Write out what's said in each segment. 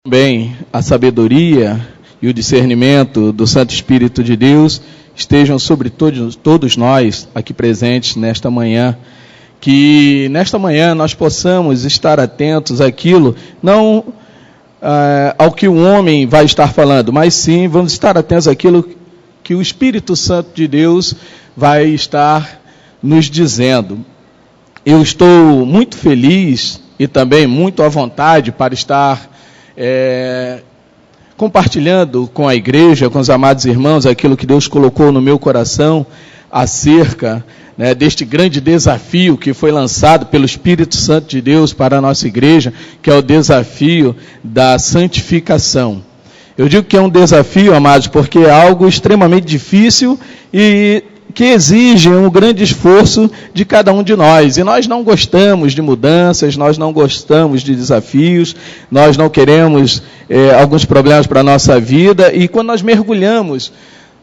Também a sabedoria e o discernimento do Santo Espírito de Deus estejam sobre todos nós aqui presentes nesta manhã, que nesta manhã nós possamos estar atentos àquilo, não ao que o homem vai estar falando, mas sim vamos estar atentos àquilo que o Espírito Santo de Deus vai estar nos dizendo. Eu estou muito feliz e também muito à vontade para estar compartilhando com a igreja, com os amados irmãos, aquilo que Deus colocou no meu coração acerca deste grande desafio que foi lançado pelo Espírito Santo de Deus para a nossa igreja, que é o desafio da santificação. Eu digo que é um desafio, amados, porque é algo extremamente difícil e que exige um grande esforço de cada um de nós. E nós não gostamos de mudanças, nós não gostamos de desafios, nós não queremos alguns problemas para a nossa vida. E quando nós mergulhamos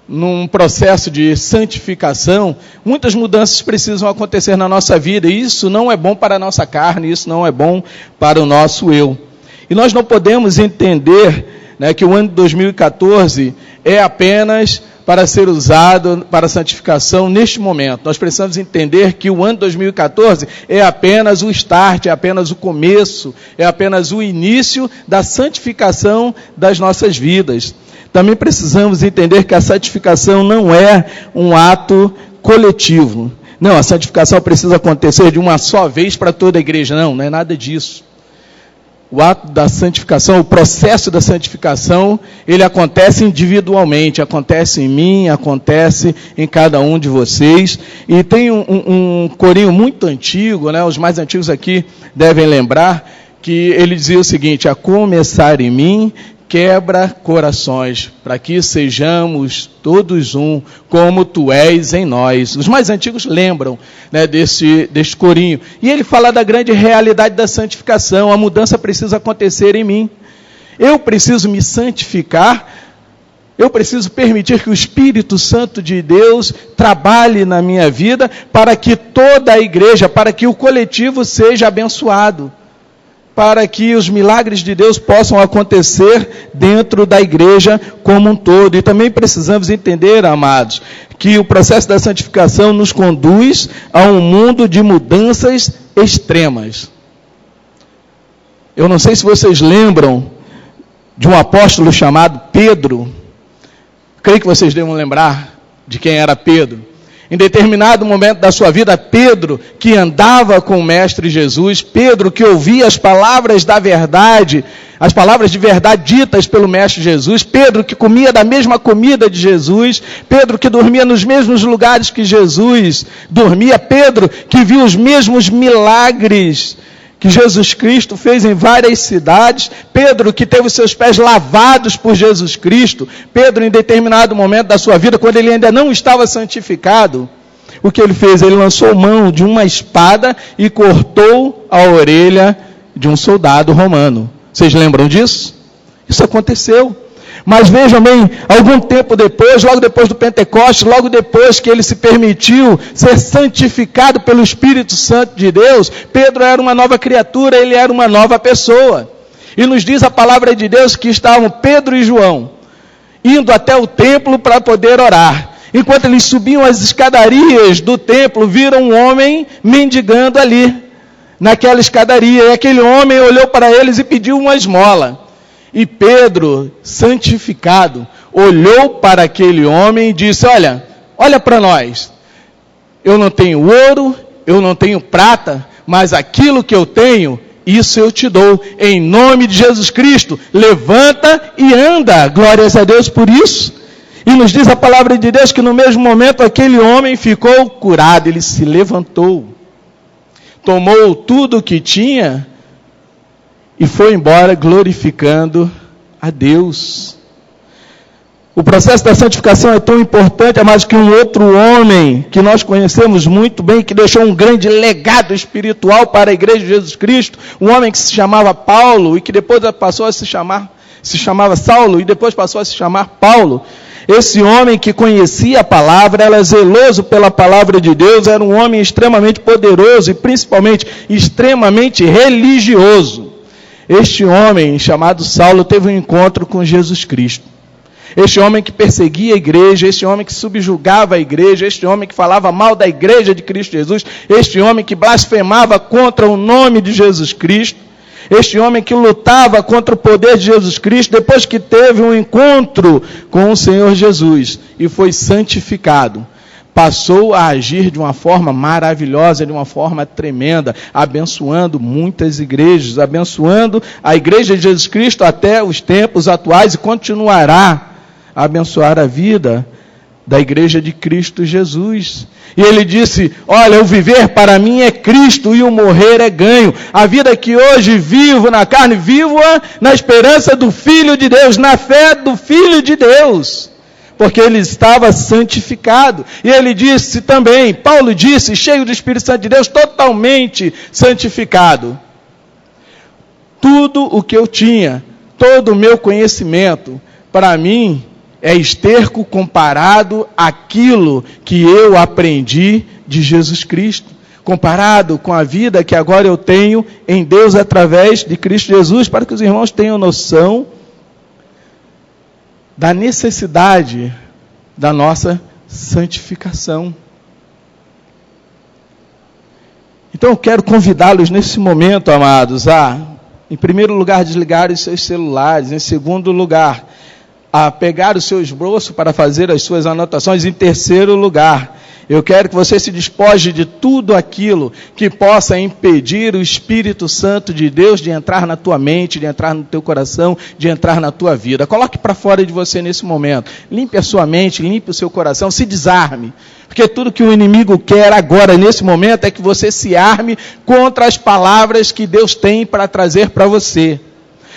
num processo de santificação, muitas mudanças precisam acontecer na nossa vida. E isso não é bom para a nossa carne, isso não é bom para o nosso eu. E nós não podemos entender que o ano de 2014 é apenas para ser usado para a santificação neste momento. Nós precisamos entender que o ano de 2014 é apenas o start, é apenas o começo, é apenas o início da santificação das nossas vidas. Também precisamos entender que a santificação não é um ato coletivo. Não, a santificação precisa acontecer de uma só vez para toda a igreja. Não é nada disso. O ato da santificação, o processo da santificação, ele acontece individualmente, acontece em mim, acontece em cada um de vocês. E tem um corinho muito antigo, os mais antigos aqui devem lembrar, que ele dizia o seguinte: a começar em mim, quebra corações, para que sejamos todos um, como tu és em nós. Os mais antigos lembram deste corinho. E ele fala da grande realidade da santificação. A mudança precisa acontecer em mim. Eu preciso me santificar. Eu preciso permitir que o Espírito Santo de Deus trabalhe na minha vida para que toda a igreja, para que o coletivo seja abençoado, para que os milagres de Deus possam acontecer dentro da igreja como um todo. E também precisamos entender, amados, que o processo da santificação nos conduz a um mundo de mudanças extremas. Eu não sei se vocês lembram de um apóstolo chamado Pedro. Creio que vocês devem lembrar de quem era Pedro. Em determinado momento da sua vida, Pedro, que andava com o Mestre Jesus, Pedro, que ouvia as palavras da verdade, as palavras de verdade ditas pelo Mestre Jesus, Pedro, que comia da mesma comida de Jesus, Pedro, que dormia nos mesmos lugares que Jesus dormia, Pedro, que viu os mesmos milagres que Jesus Cristo fez em várias cidades, Pedro que teve os seus pés lavados por Jesus Cristo, Pedro em determinado momento da sua vida, quando ele ainda não estava santificado, o que ele fez? Ele lançou mão de uma espada e cortou a orelha de um soldado romano. Vocês lembram disso? Isso aconteceu. Mas vejam bem, algum tempo depois, logo depois do Pentecostes, logo depois que ele se permitiu ser santificado pelo Espírito Santo de Deus, Pedro era uma nova criatura, ele era uma nova pessoa. E nos diz a palavra de Deus que estavam Pedro e João indo até o templo para poder orar. Enquanto eles subiam as escadarias do templo, viram um homem mendigando ali, naquela escadaria. E aquele homem olhou para eles e pediu uma esmola. E Pedro, santificado, olhou para aquele homem e disse: olha para nós, eu não tenho ouro, eu não tenho prata, mas aquilo que eu tenho, isso eu te dou, em nome de Jesus Cristo, levanta e anda. Glórias a Deus por isso. E nos diz a palavra de Deus que no mesmo momento aquele homem ficou curado, ele se levantou, tomou tudo o que tinha e foi embora glorificando a Deus. O processo da santificação é tão importante, amados, que um outro homem que nós conhecemos muito bem, que deixou um grande legado espiritual para a igreja de Jesus Cristo, um homem que se chamava Paulo e que depois passou a se chamava Saulo e depois passou a se chamar Paulo. Esse homem que conhecia a palavra, era zeloso pela palavra de Deus, era um homem extremamente poderoso e principalmente extremamente religioso. este homem chamado Saulo teve um encontro com Jesus Cristo. Este homem que perseguia a igreja, este homem que subjugava a igreja, este homem que falava mal da igreja de Cristo Jesus, este homem que blasfemava contra o nome de Jesus Cristo, este homem que lutava contra o poder de Jesus Cristo, depois que teve um encontro com o Senhor Jesus e foi santificado, passou a agir de uma forma maravilhosa, de uma forma tremenda, abençoando muitas igrejas, abençoando a igreja de Jesus Cristo até os tempos atuais e continuará a abençoar a vida da igreja de Cristo Jesus. E ele disse, olha, o viver para mim é Cristo e o morrer é ganho. A vida que hoje vivo na carne, vivo-a na esperança do Filho de Deus, na fé do Filho de Deus. Porque ele estava santificado. E ele disse também, Paulo disse, cheio do Espírito Santo de Deus, totalmente santificado. Tudo o que eu tinha, todo o meu conhecimento, para mim, é esterco comparado àquilo que eu aprendi de Jesus Cristo. Comparado com a vida que agora eu tenho em Deus através de Cristo Jesus, para que os irmãos tenham noção da necessidade da nossa santificação. Então eu quero convidá-los nesse momento, amados, a, em primeiro lugar, desligar os seus celulares, em segundo lugar, a pegar o seu esboço para fazer as suas anotações, em terceiro lugar, eu quero que você se despoje de tudo aquilo que possa impedir o Espírito Santo de Deus de entrar na tua mente, de entrar no teu coração, de entrar na tua vida. Coloque para fora de você nesse momento. Limpe a sua mente, limpe o seu coração, se desarme. Porque tudo que o inimigo quer agora, nesse momento, é que você se arme contra as palavras que Deus tem para trazer para você.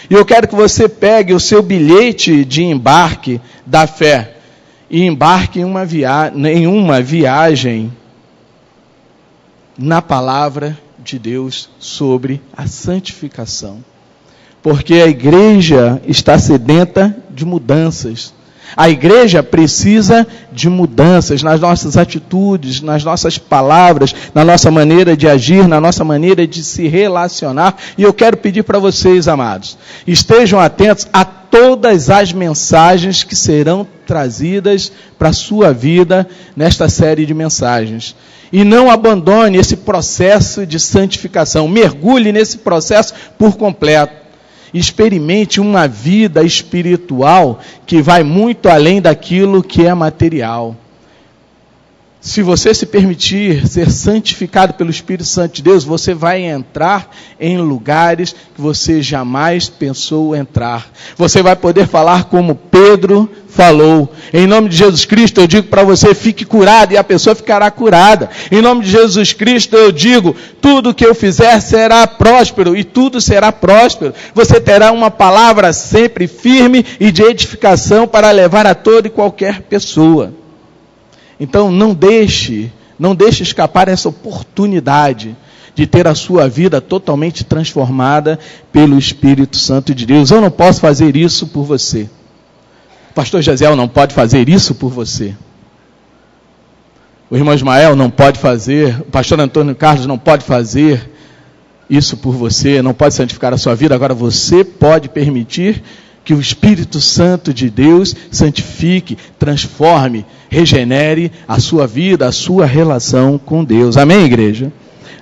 E eu quero que você pegue o seu bilhete de embarque da fé e embarque em uma viagem na palavra de Deus sobre a santificação. Porque a igreja está sedenta de mudanças. A igreja precisa de mudanças nas nossas atitudes, nas nossas palavras, na nossa maneira de agir, na nossa maneira de se relacionar. E eu quero pedir para vocês, amados, estejam atentos a todas as mensagens que serão trazidas para a sua vida nesta série de mensagens. E não abandone esse processo de santificação. Mergulhe nesse processo por completo. Experimente uma vida espiritual que vai muito além daquilo que é material. Se você se permitir ser santificado pelo Espírito Santo de Deus, você vai entrar em lugares que você jamais pensou entrar. Você vai poder falar como Pedro falou. Em nome de Jesus Cristo, eu digo para você, fique curado, e a pessoa ficará curada. Em nome de Jesus Cristo, eu digo, tudo que eu fizer será próspero, e tudo será próspero. Você terá uma palavra sempre firme e de edificação para levar a toda e qualquer pessoa. Então não deixe escapar essa oportunidade de ter a sua vida totalmente transformada pelo Espírito Santo de Deus. Eu não posso fazer isso por você. O pastor Jaziel não pode fazer isso por você. O irmão Ismael não pode fazer, o pastor Antônio Carlos não pode fazer isso por você, não pode santificar a sua vida. Agora você pode permitir que o Espírito Santo de Deus santifique, transforme, regenere a sua vida, a sua relação com Deus. Amém, igreja?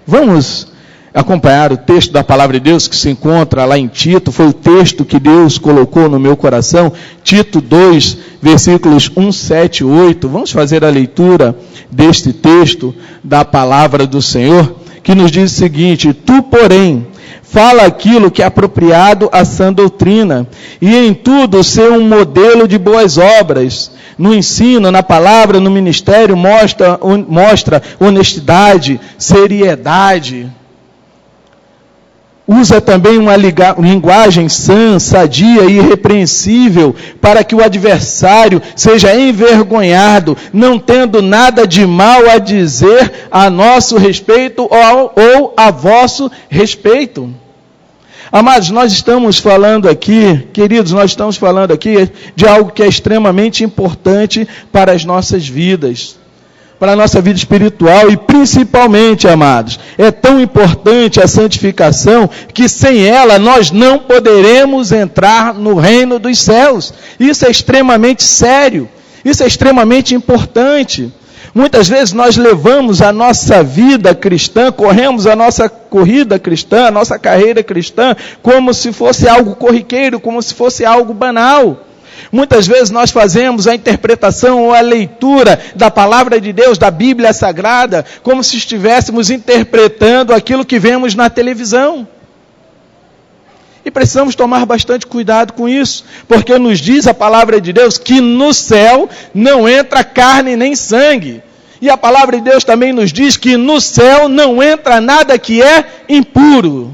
Vamos acompanhar o texto da palavra de Deus que se encontra lá em Tito. Foi o texto que Deus colocou no meu coração. Tito 2, versículos 1, 7 e 8. Vamos fazer a leitura deste texto da palavra do Senhor, que nos diz o seguinte: tu, porém, fala aquilo que é apropriado à sã doutrina, e em tudo ser um modelo de boas obras. No ensino, na palavra, no ministério, mostra honestidade, seriedade. Usa também uma linguagem sã, sadia e irrepreensível, para que o adversário seja envergonhado, não tendo nada de mal a dizer a nosso respeito ou a vosso respeito. Amados, nós estamos falando aqui, queridos, nós estamos falando aqui de algo que é extremamente importante para as nossas vidas. para a nossa vida espiritual e principalmente, amados, é tão importante a santificação que sem ela nós não poderemos entrar no reino dos céus. Isso é extremamente sério, isso é extremamente importante. Muitas vezes nós levamos a nossa vida cristã, corremos a nossa corrida cristã, a nossa carreira cristã, como se fosse algo corriqueiro, como se fosse algo banal. Muitas vezes nós fazemos a interpretação ou a leitura da palavra de Deus, da Bíblia Sagrada, como se estivéssemos interpretando aquilo que vemos na televisão. E precisamos tomar bastante cuidado com isso, porque nos diz a palavra de Deus que no céu não entra carne nem sangue. E a palavra de Deus também nos diz que no céu não entra nada que é impuro.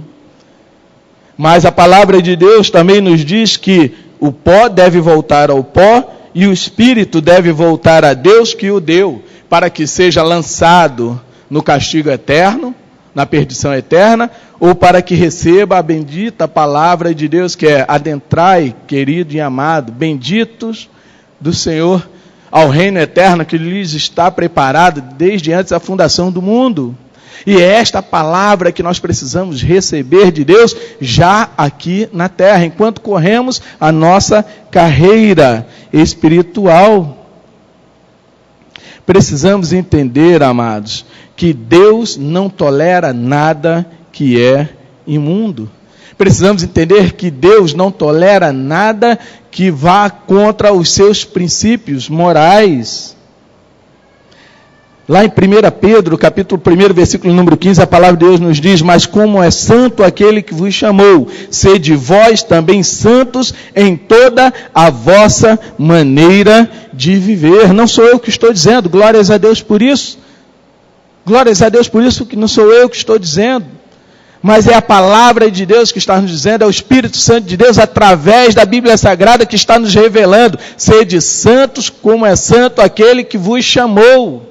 Mas a palavra de Deus também nos diz que o pó deve voltar ao pó e o espírito deve voltar a Deus que o deu, para que seja lançado no castigo eterno, na perdição eterna, ou para que receba a bendita palavra de Deus, que é: adentrai, querido e amado, benditos do Senhor, ao reino eterno que lhes está preparado desde antes da fundação do mundo. E é esta palavra que nós precisamos receber de Deus já aqui na terra, enquanto corremos a nossa carreira espiritual. Precisamos entender, amados, que Deus não tolera nada que é imundo. Precisamos entender que Deus não tolera nada que vá contra os seus princípios morais. Lá em 1 Pedro, capítulo 1, versículo número 15, a palavra de Deus nos diz: mas como é santo aquele que vos chamou, sede vós também santos em toda a vossa maneira de viver. Não sou eu que estou dizendo, glórias a Deus por isso. Glórias a Deus por isso, que não sou eu que estou dizendo. Mas é a palavra de Deus que está nos dizendo, é o Espírito Santo de Deus, através da Bíblia Sagrada, que está nos revelando: sede santos como é santo aquele que vos chamou.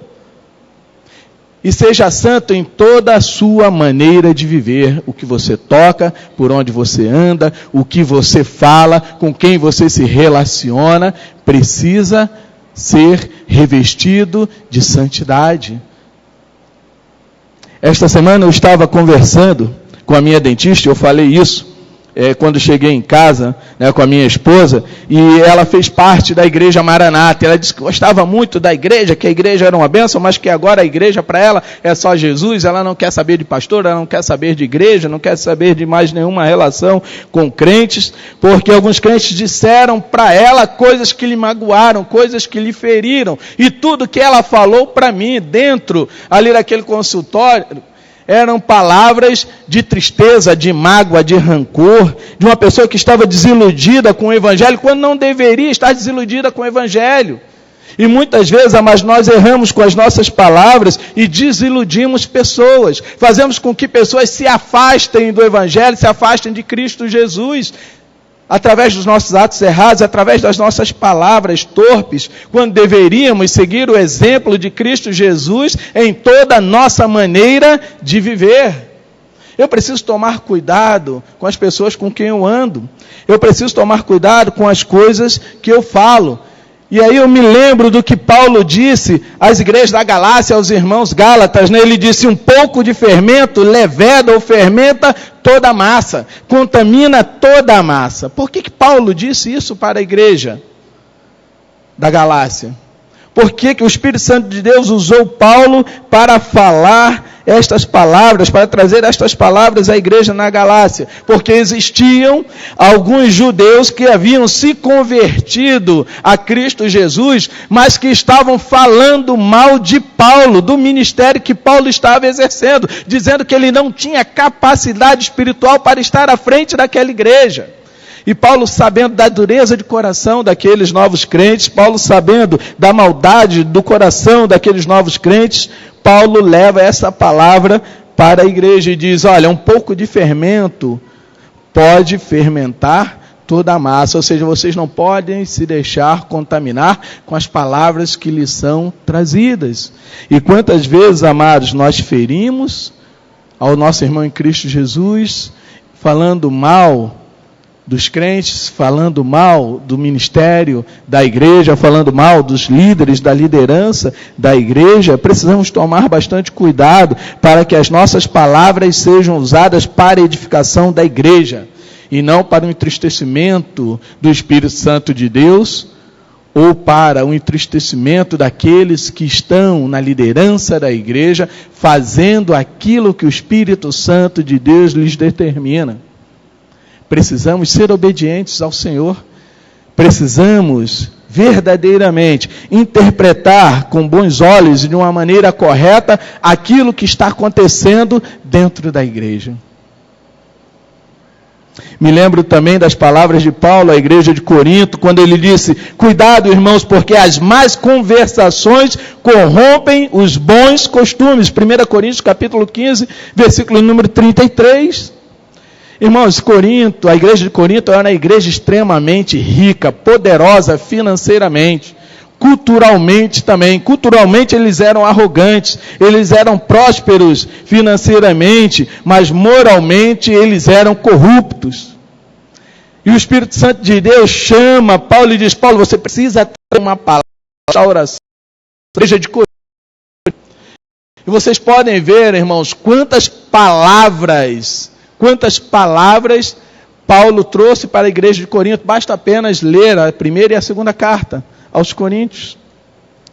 E seja santo em toda a sua maneira de viver, o que você toca, por onde você anda, o que você fala, com quem você se relaciona, precisa ser revestido de santidade. Esta semana eu estava conversando com a minha dentista, eu falei isso quando cheguei em casa, com a minha esposa, e ela fez parte da igreja Maranata. Ela disse que gostava muito da igreja, que a igreja era uma bênção, mas que agora a igreja para ela é só Jesus. Ela não quer saber de pastor, ela não quer saber de igreja, não quer saber de mais nenhuma relação com crentes, porque alguns crentes disseram para ela coisas que lhe magoaram, coisas que lhe feriram, e tudo que ela falou para mim dentro ali daquele consultório eram palavras de tristeza, de mágoa, de rancor, de uma pessoa que estava desiludida com o Evangelho, quando não deveria estar desiludida com o Evangelho. E muitas vezes, mas nós erramos com as nossas palavras e desiludimos pessoas, fazemos com que pessoas se afastem do Evangelho, se afastem de Cristo Jesus, através dos nossos atos errados, através das nossas palavras torpes, quando deveríamos seguir o exemplo de Cristo Jesus em toda a nossa maneira de viver. Eu preciso tomar cuidado com as pessoas com quem eu ando. Eu preciso tomar cuidado com as coisas que eu falo. E aí eu me lembro do que Paulo disse às igrejas da Galácia, aos irmãos Gálatas, né? Ele disse: um pouco de fermento leveda ou fermenta toda a massa, contamina toda a massa. Por que Paulo disse isso para a igreja da Galácia? Por que o Espírito Santo de Deus usou Paulo para falar estas palavras, para trazer estas palavras à igreja na Galácia? Porque existiam alguns judeus que haviam se convertido a Cristo Jesus, mas que estavam falando mal de Paulo, do ministério que Paulo estava exercendo, dizendo que ele não tinha capacidade espiritual para estar à frente daquela igreja. E Paulo, sabendo da dureza de coração daqueles novos crentes, Paulo sabendo da maldade do coração daqueles novos crentes, Paulo leva essa palavra para a igreja e diz: olha, um pouco de fermento pode fermentar toda a massa. Ou seja, vocês não podem se deixar contaminar com as palavras que lhes são trazidas. E quantas vezes, amados, nós ferimos ao nosso irmão em Cristo Jesus, falando mal dos crentes, falando mal do ministério da igreja, falando mal dos líderes, da liderança da igreja, precisamos tomar bastante cuidado para que as nossas palavras sejam usadas para a edificação da igreja e não para o entristecimento do Espírito Santo de Deus ou para o entristecimento daqueles que estão na liderança da igreja, fazendo aquilo que o Espírito Santo de Deus lhes determina. Precisamos ser obedientes ao Senhor, precisamos verdadeiramente interpretar com bons olhos e de uma maneira correta aquilo que está acontecendo dentro da igreja. Me lembro também das palavras de Paulo à igreja de Corinto, quando ele disse: cuidado, irmãos, porque as más conversações corrompem os bons costumes. 1 Coríntios capítulo 15, versículo número 33. Irmãos, Corinto, a igreja de Corinto era uma igreja extremamente rica, poderosa financeiramente, culturalmente também. Culturalmente eles eram arrogantes, eles eram prósperos financeiramente, mas moralmente eles eram corruptos. E o Espírito Santo de Deus chama Paulo e diz: Paulo, você precisa ter uma palavra de oração. Igreja de Corinto. E vocês podem ver, irmãos, quantas palavras Paulo trouxe para a igreja de Corinto. Basta apenas ler a primeira e a segunda carta aos Coríntios.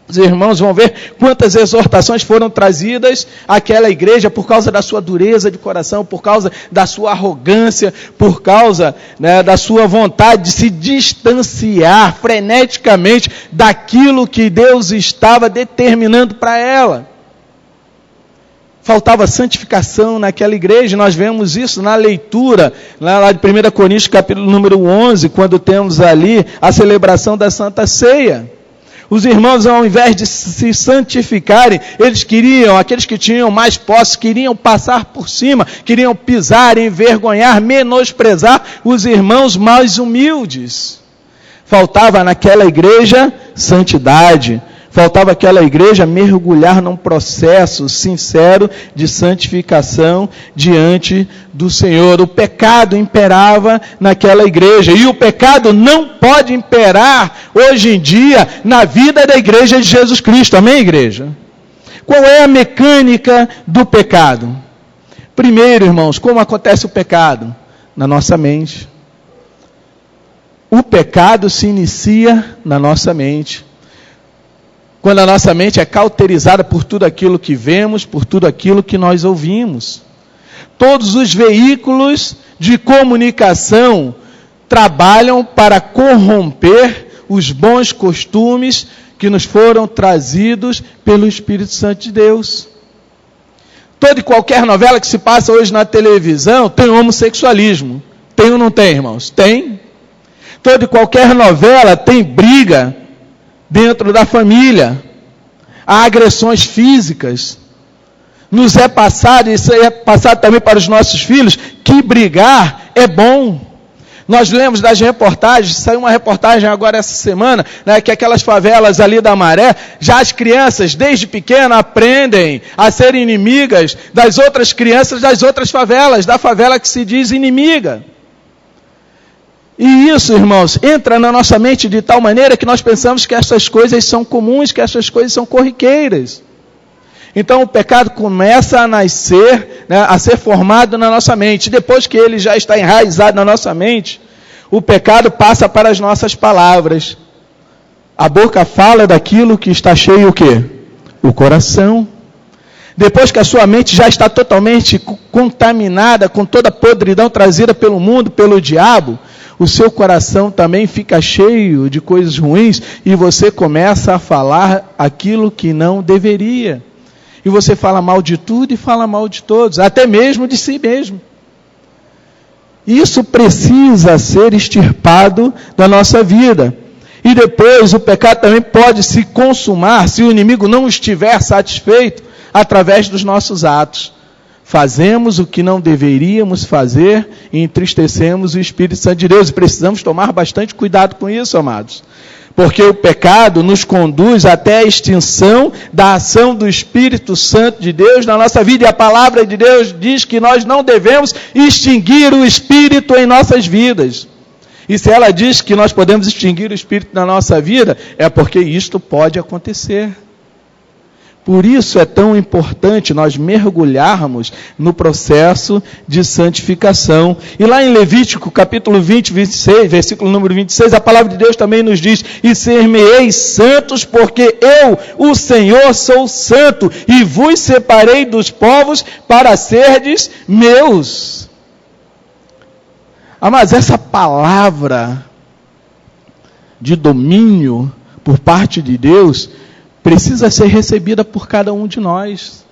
Os irmãos vão ver quantas exortações foram trazidas àquela igreja por causa da sua dureza de coração, por causa da sua arrogância, por causa, da sua vontade de se distanciar freneticamente daquilo que Deus estava determinando para ela. Faltava santificação naquela igreja. Nós vemos isso na leitura, lá de 1 Coríntios capítulo número 11, quando temos ali a celebração da Santa Ceia. Os irmãos, ao invés de se santificarem, eles queriam, aqueles que tinham mais posse, queriam passar por cima, queriam pisar, envergonhar, menosprezar os irmãos mais humildes. Faltava naquela igreja santidade. Faltava aquela igreja mergulhar num processo sincero de santificação diante do Senhor. O pecado imperava naquela igreja. E o pecado não pode imperar hoje em dia na vida da igreja de Jesus Cristo. Amém, igreja? Qual é a mecânica do pecado? Primeiro, irmãos, como acontece o pecado? Na nossa mente. O pecado se inicia na nossa mente. Quando a nossa mente é cauterizada por tudo aquilo que vemos, por tudo aquilo que nós ouvimos. Todos os veículos de comunicação trabalham para corromper os bons costumes que nos foram trazidos pelo Espírito Santo de Deus. Toda e qualquer novela que se passa hoje na televisão tem homossexualismo. Tem ou não tem, irmãos? Tem. Toda e qualquer novela tem briga dentro da família, há agressões físicas. Nos é passado, isso é passado também para os nossos filhos, que brigar é bom. Nós lemos das reportagens, saiu uma reportagem agora essa semana, que aquelas favelas ali da Maré, já as crianças desde pequena aprendem a ser inimigas das outras crianças das outras favelas, da favela que se diz inimiga. E isso, irmãos, entra na nossa mente de tal maneira que nós pensamos que essas coisas são comuns, que essas coisas são corriqueiras. Então o pecado começa a nascer, a ser formado na nossa mente. Depois que ele já está enraizado na nossa mente, o pecado passa para as nossas palavras. A boca fala daquilo que está cheio o quê? O coração. Depois que a sua mente já está totalmente contaminada com toda a podridão trazida pelo mundo, pelo diabo, o seu coração também fica cheio de coisas ruins e você começa a falar aquilo que não deveria. E você fala mal de tudo e fala mal de todos, até mesmo de si mesmo. Isso precisa ser extirpado da nossa vida. E depois o pecado também pode se consumar, se o inimigo não estiver satisfeito, através dos nossos atos. Fazemos o que não deveríamos fazer e entristecemos o Espírito Santo de Deus. E precisamos tomar bastante cuidado com isso, amados. Porque o pecado nos conduz até a extinção da ação do Espírito Santo de Deus na nossa vida. E a palavra de Deus diz que nós não devemos extinguir o Espírito em nossas vidas. E se ela diz que nós podemos extinguir o Espírito na nossa vida, é porque isto pode acontecer. Por isso é tão importante nós mergulharmos no processo de santificação. E lá em Levítico, capítulo 20, 26, versículo número 26, a palavra de Deus também nos diz: e ser-me-eis santos, porque eu, o Senhor, sou santo, e vos separei dos povos para serdes meus. Mas essa palavra de domínio por parte de Deus precisa ser recebida por cada um de nós.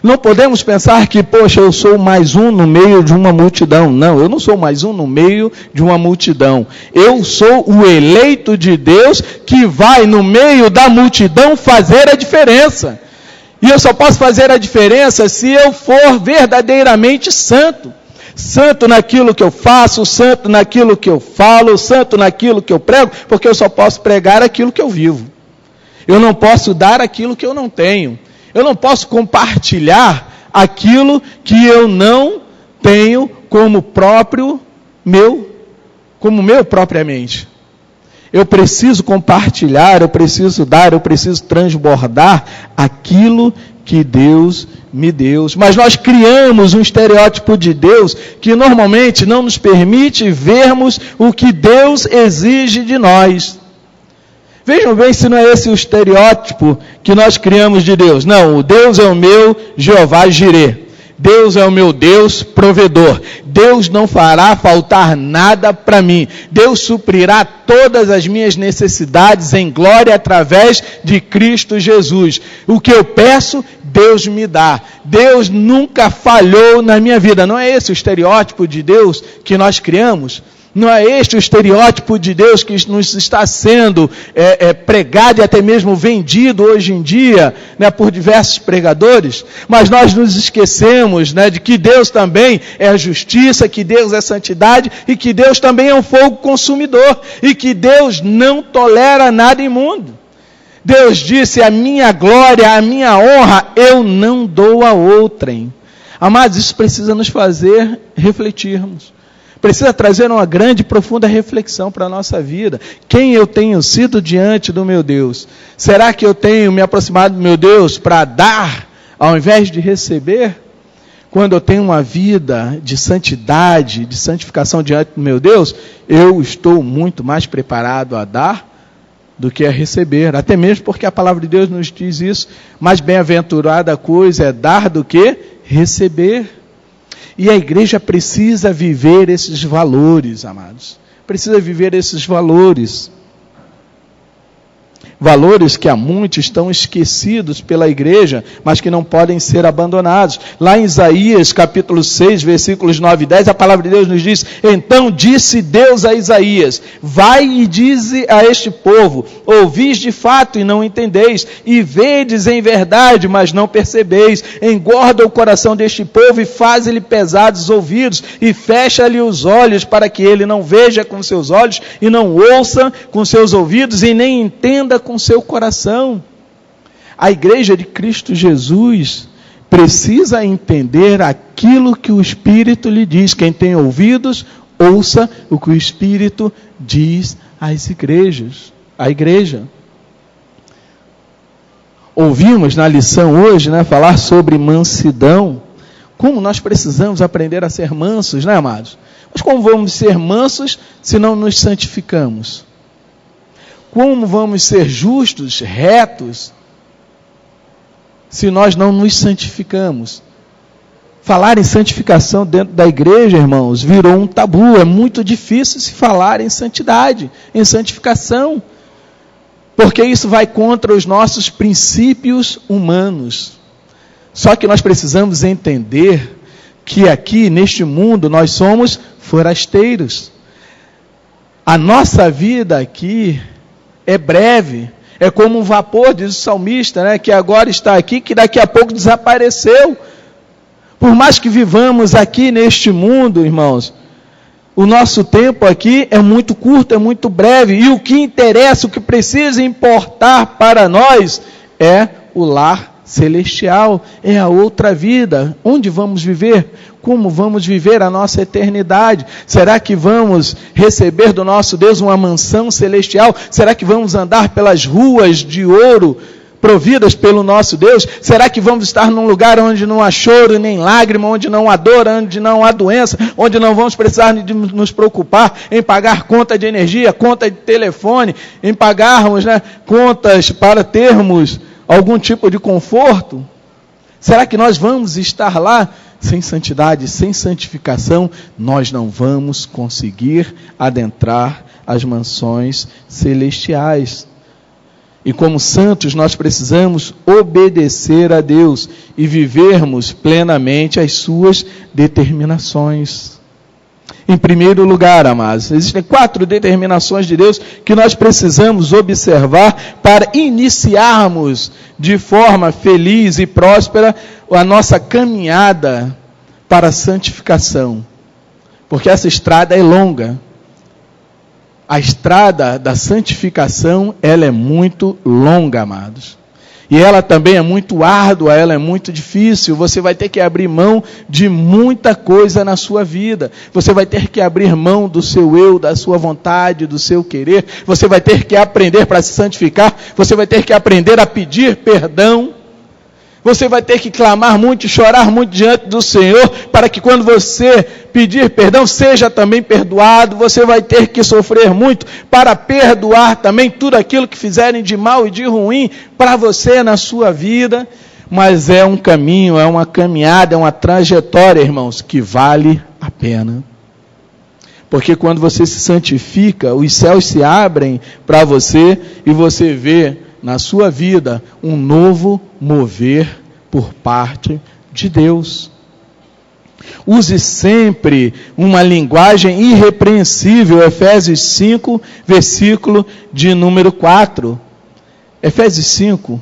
Não podemos pensar que, poxa, eu sou mais um no meio de uma multidão. Não, eu não sou mais um no meio de uma multidão. Eu sou o eleito de Deus que vai no meio da multidão fazer a diferença. E eu só posso fazer a diferença se eu for verdadeiramente santo. Santo naquilo que eu faço, santo naquilo que eu falo, santo naquilo que eu prego, porque eu só posso pregar aquilo que eu vivo. Eu não posso dar aquilo que eu não tenho. Eu não posso compartilhar aquilo que eu não tenho como meu propriamente. Eu preciso compartilhar, eu preciso dar, eu preciso transbordar aquilo que Deus me deu. Mas nós criamos um estereótipo de Deus que normalmente não nos permite vermos o que Deus exige de nós. Vejam bem se não é esse o estereótipo que nós criamos de Deus. Não, o Deus é o meu Jeová Jirê. Deus é o meu Deus provedor. Deus não fará faltar nada para mim. Deus suprirá todas as minhas necessidades em glória através de Cristo Jesus. O que eu peço, Deus me dá. Deus nunca falhou na minha vida. Não é esse o estereótipo de Deus que nós criamos? Não é este o estereótipo de Deus que nos está sendo pregado e até mesmo vendido hoje em dia, né, por diversos pregadores? Mas nós nos esquecemos, né, de que Deus também é justiça, que Deus é santidade e que Deus também é um fogo consumidor e que Deus não tolera nada imundo. Deus disse: a minha glória, a minha honra, eu não dou a outrem. Amados, isso precisa nos fazer refletirmos. Precisa trazer uma grande e profunda reflexão para a nossa vida. Quem eu tenho sido diante do meu Deus? Será que eu tenho me aproximado do meu Deus para dar, ao invés de receber? Quando eu tenho uma vida de santidade, de santificação diante do meu Deus, eu estou muito mais preparado a dar do que a receber. Até mesmo porque a palavra de Deus nos diz isso. Mais bem-aventurada coisa é dar do que receber. E a igreja precisa viver esses valores, amados. Precisa viver esses valores. Valores que há muitos estão esquecidos pela igreja, mas que não podem ser abandonados. Lá em Isaías, capítulo 6, versículos 9 e 10, a palavra de Deus nos diz: então disse Deus a Isaías: vai e dize a este povo, ouvis de fato e não entendeis, e vedes em verdade, mas não percebeis. Engorda o coração deste povo e faz-lhe pesados os ouvidos, e fecha-lhe os olhos, para que ele não veja com seus olhos, e não ouça com seus ouvidos, e nem entenda com seu coração. A igreja de Cristo Jesus precisa entender aquilo que o Espírito lhe diz. Quem tem ouvidos, ouça o que o Espírito diz às igrejas. A igreja. Ouvimos na lição hoje, né, falar sobre mansidão. Como nós precisamos aprender a ser mansos, né, amados? Mas como vamos ser mansos se não nos santificamos? Como vamos ser justos, retos, se nós não nos santificamos? Falar em santificação dentro da igreja, irmãos, virou um tabu. É muito difícil se falar em santidade, em santificação, porque isso vai contra os nossos princípios humanos. Só que nós precisamos entender que aqui, neste mundo, nós somos forasteiros. A nossa vida aqui é breve, é como um vapor, diz o salmista, né, que agora está aqui, que daqui a pouco desapareceu. Por mais que vivamos aqui neste mundo, irmãos, o nosso tempo aqui é muito curto, é muito breve, e o que interessa, o que precisa importar para nós é o lar celestial, é a outra vida. Onde vamos viver? Como vamos viver a nossa eternidade? Será que vamos receber do nosso Deus uma mansão celestial? Será que vamos andar pelas ruas de ouro providas pelo nosso Deus? Será que vamos estar num lugar onde não há choro nem lágrima, onde não há dor, onde não há doença, onde não vamos precisar de nos preocupar em pagar conta de energia, conta de telefone, em pagarmos, contas para termos algum tipo de conforto? Será que nós vamos estar lá? Sem santidade, sem santificação, nós não vamos conseguir adentrar as mansões celestiais. E como santos, nós precisamos obedecer a Deus e vivermos plenamente as suas determinações. Em primeiro lugar, amados, existem 4 determinações de Deus que nós precisamos observar para iniciarmos de forma feliz e próspera a nossa caminhada para a santificação. Porque essa estrada é longa. A estrada da santificação, ela é muito longa, amados. E ela também é muito árdua, ela é muito difícil. Você vai ter que abrir mão de muita coisa na sua vida. Você vai ter que abrir mão do seu eu, da sua vontade, do seu querer. Você vai ter que aprender para se santificar. Você vai ter que aprender a pedir perdão. Você vai ter que clamar muito e chorar muito diante do Senhor, para que quando você pedir perdão, seja também perdoado. Você vai ter que sofrer muito para perdoar também tudo aquilo que fizerem de mal e de ruim para você na sua vida. Mas é um caminho, é uma caminhada, é uma trajetória, irmãos, que vale a pena. Porque quando você se santifica, os céus se abrem para você e você vê na sua vida um novo mover por parte de Deus. Use sempre uma linguagem irrepreensível. Efésios 5, versículo de número 4. Efésios 5,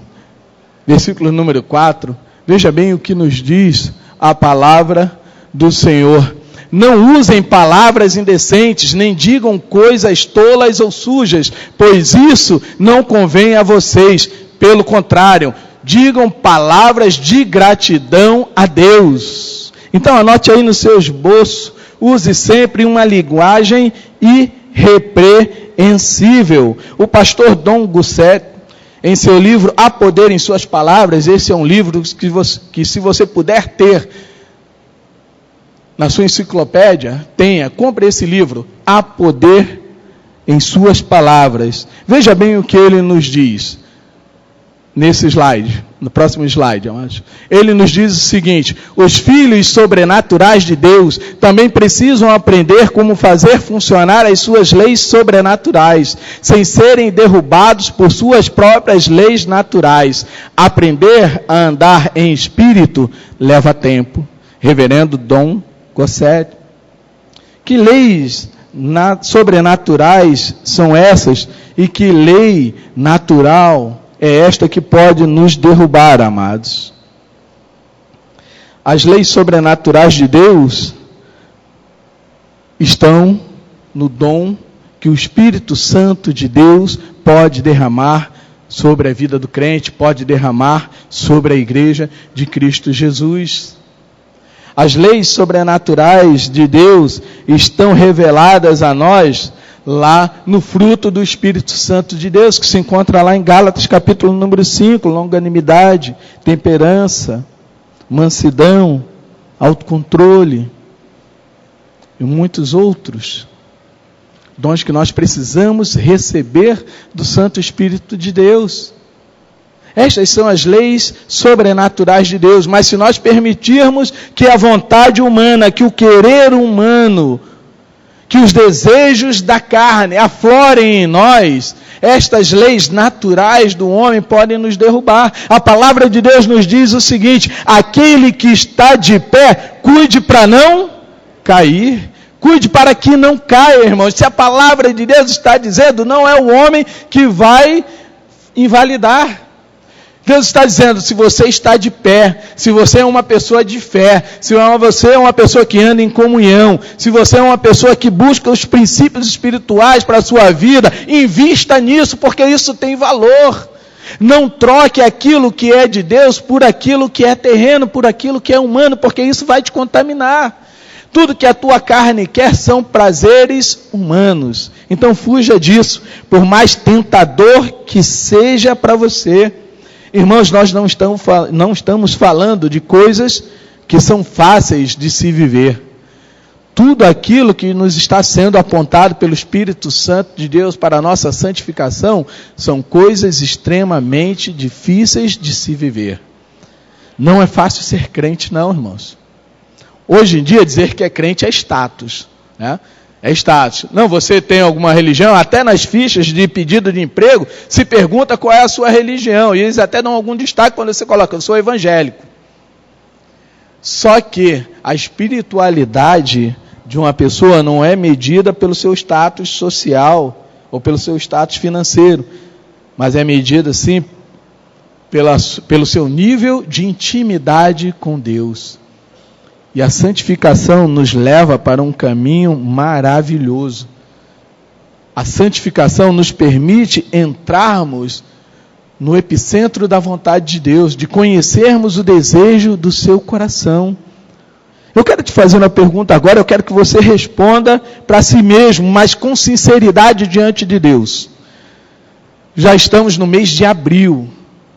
versículo número 4. Veja bem o que nos diz a palavra do Senhor. Não usem palavras indecentes, nem digam coisas tolas ou sujas, pois isso não convém a vocês. Pelo contrário, digam palavras de gratidão a Deus. Então anote aí no seu esboço, use sempre uma linguagem irrepreensível. O pastor Dom Gusset, em seu livro Há Poder em Suas Palavras, esse é um livro que se você puder ter na sua enciclopédia, compre esse livro, Há Poder em Suas Palavras. Veja bem o que ele nos diz, nesse slide, no próximo slide, eu acho. Ele nos diz o seguinte: os filhos sobrenaturais de Deus também precisam aprender como fazer funcionar as suas leis sobrenaturais, sem serem derrubados por suas próprias leis naturais. Aprender a andar em espírito leva tempo. Reverendo Dom Gusset. Que leis sobrenaturais são essas? E que lei natural é esta que pode nos derrubar, amados? As leis sobrenaturais de Deus estão no dom que o Espírito Santo de Deus pode derramar sobre a vida do crente, pode derramar sobre a igreja de Cristo Jesus. As leis sobrenaturais de Deus estão reveladas a nós lá no fruto do Espírito Santo de Deus, que se encontra lá em Gálatas capítulo número 5, longanimidade, temperança, mansidão, autocontrole e muitos outros dons que nós precisamos receber do Santo Espírito de Deus. Estas são as leis sobrenaturais de Deus, mas se nós permitirmos que a vontade humana, que o querer humano, que os desejos da carne aflorem em nós, estas leis naturais do homem podem nos derrubar. A palavra de Deus nos diz o seguinte: aquele que está de pé, cuide para não cair. Cuide para que não caia, irmãos. Se a palavra de Deus está dizendo, não é o homem que vai invalidar. Deus está dizendo, se você está de pé, se você é uma pessoa de fé, se você é uma pessoa que anda em comunhão, se você é uma pessoa que busca os princípios espirituais para a sua vida, invista nisso, porque isso tem valor. Não troque aquilo que é de Deus por aquilo que é terreno, por aquilo que é humano, porque isso vai te contaminar. Tudo que a tua carne quer são prazeres humanos. Então fuja disso, por mais tentador que seja para você. Irmãos, nós não estamos falando de coisas que são fáceis de se viver. Tudo aquilo que nos está sendo apontado pelo Espírito Santo de Deus para a nossa santificação, são coisas extremamente difíceis de se viver. Não é fácil ser crente não, irmãos. Hoje em dia, dizer que é crente é status, né? É status. Não, você tem alguma religião? Até nas fichas de pedido de emprego, se pergunta qual é a sua religião. E eles até dão algum destaque quando você coloca, eu sou evangélico. Só que a espiritualidade de uma pessoa não é medida pelo seu status social ou pelo seu status financeiro, mas é medida, sim, pelo seu nível de intimidade com Deus. E a santificação nos leva para um caminho maravilhoso. A santificação nos permite entrarmos no epicentro da vontade de Deus, de conhecermos o desejo do seu coração. Eu quero te fazer uma pergunta agora, eu quero que você responda para si mesmo, mas com sinceridade diante de Deus. Já estamos no mês de abril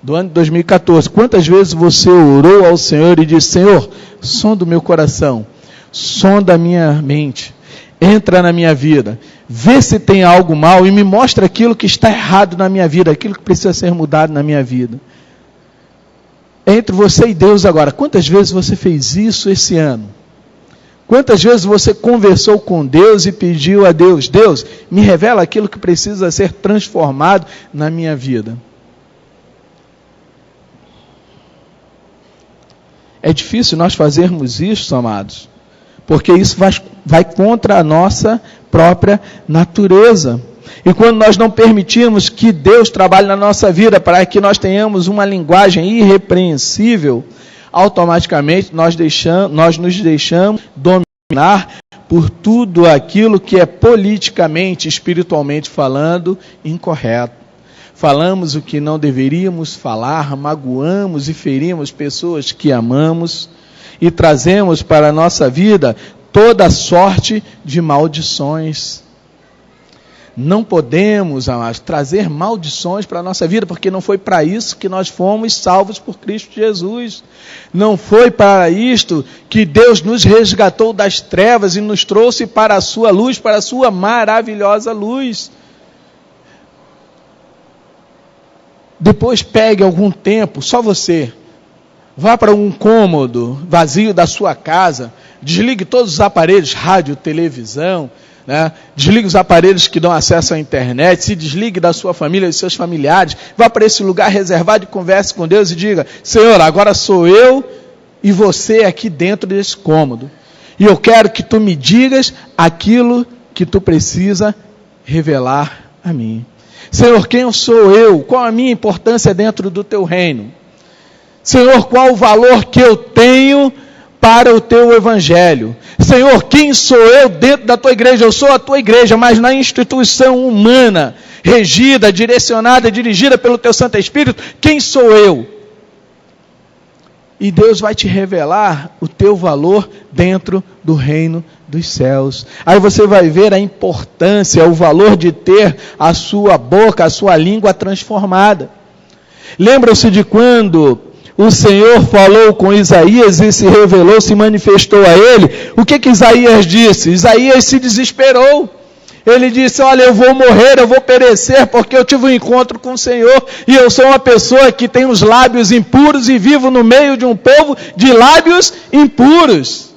do ano de 2014. Quantas vezes você orou ao Senhor e disse, Senhor, sonda o meu coração, sonda a minha mente, entra na minha vida, vê se tem algo mal e me mostra aquilo que está errado na minha vida, aquilo que precisa ser mudado na minha vida. É entre você e Deus agora. Quantas vezes você fez isso esse ano? Quantas vezes você conversou com Deus e pediu a Deus, Deus, me revela aquilo que precisa ser transformado na minha vida? É difícil nós fazermos isso, amados, porque isso vai contra a nossa própria natureza. E quando nós não permitimos que Deus trabalhe na nossa vida para que nós tenhamos uma linguagem irrepreensível, automaticamente nós nos deixamos dominar por tudo aquilo que é politicamente, espiritualmente falando, incorreto. Falamos o que não deveríamos falar, magoamos e ferimos pessoas que amamos e trazemos para a nossa vida toda sorte de maldições. Não podemos, amados, trazer maldições para a nossa vida, porque não foi para isso que nós fomos salvos por Cristo Jesus. Não foi para isto que Deus nos resgatou das trevas e nos trouxe para a sua luz, para a sua maravilhosa luz. Depois pegue algum tempo, só você, vá para um cômodo vazio da sua casa, desligue todos os aparelhos, rádio, televisão, né? Desligue os aparelhos que dão acesso à internet, se desligue da sua família e dos seus familiares, vá para esse lugar reservado e converse com Deus e diga, Senhor, agora sou eu e você aqui dentro desse cômodo, e eu quero que tu me digas aquilo que tu precisa revelar a mim. Senhor, quem sou eu? Qual a minha importância dentro do teu reino? Senhor, qual o valor que eu tenho para o teu evangelho? Senhor, quem sou eu dentro da tua igreja? Eu sou a tua igreja, mas na instituição humana, regida, direcionada, dirigida pelo teu Santo Espírito, quem sou eu? E Deus vai te revelar o teu valor dentro do reino dos céus. Aí você vai ver a importância, o valor de ter a sua boca, a sua língua transformada. Lembram-se de quando o Senhor falou com Isaías e se revelou, se manifestou a ele? O que Isaías disse? Isaías se desesperou. Ele disse, olha, eu vou morrer, eu vou perecer, porque eu tive um encontro com o Senhor, e eu sou uma pessoa que tem os lábios impuros, e vivo no meio de um povo de lábios impuros.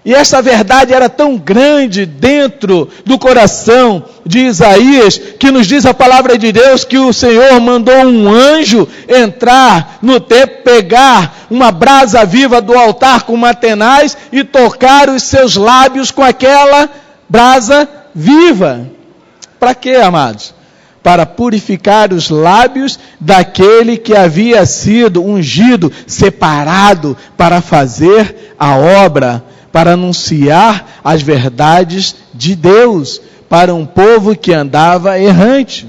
E essa verdade era tão grande dentro do coração de Isaías, que nos diz a palavra de Deus, que o Senhor mandou um anjo entrar no templo, pegar uma brasa viva do altar com uma tenaz, e tocar os seus lábios com aquela brasa viva. Para quê, amados? Para purificar os lábios daquele que havia sido ungido, separado para fazer a obra, para anunciar as verdades de Deus para um povo que andava errante.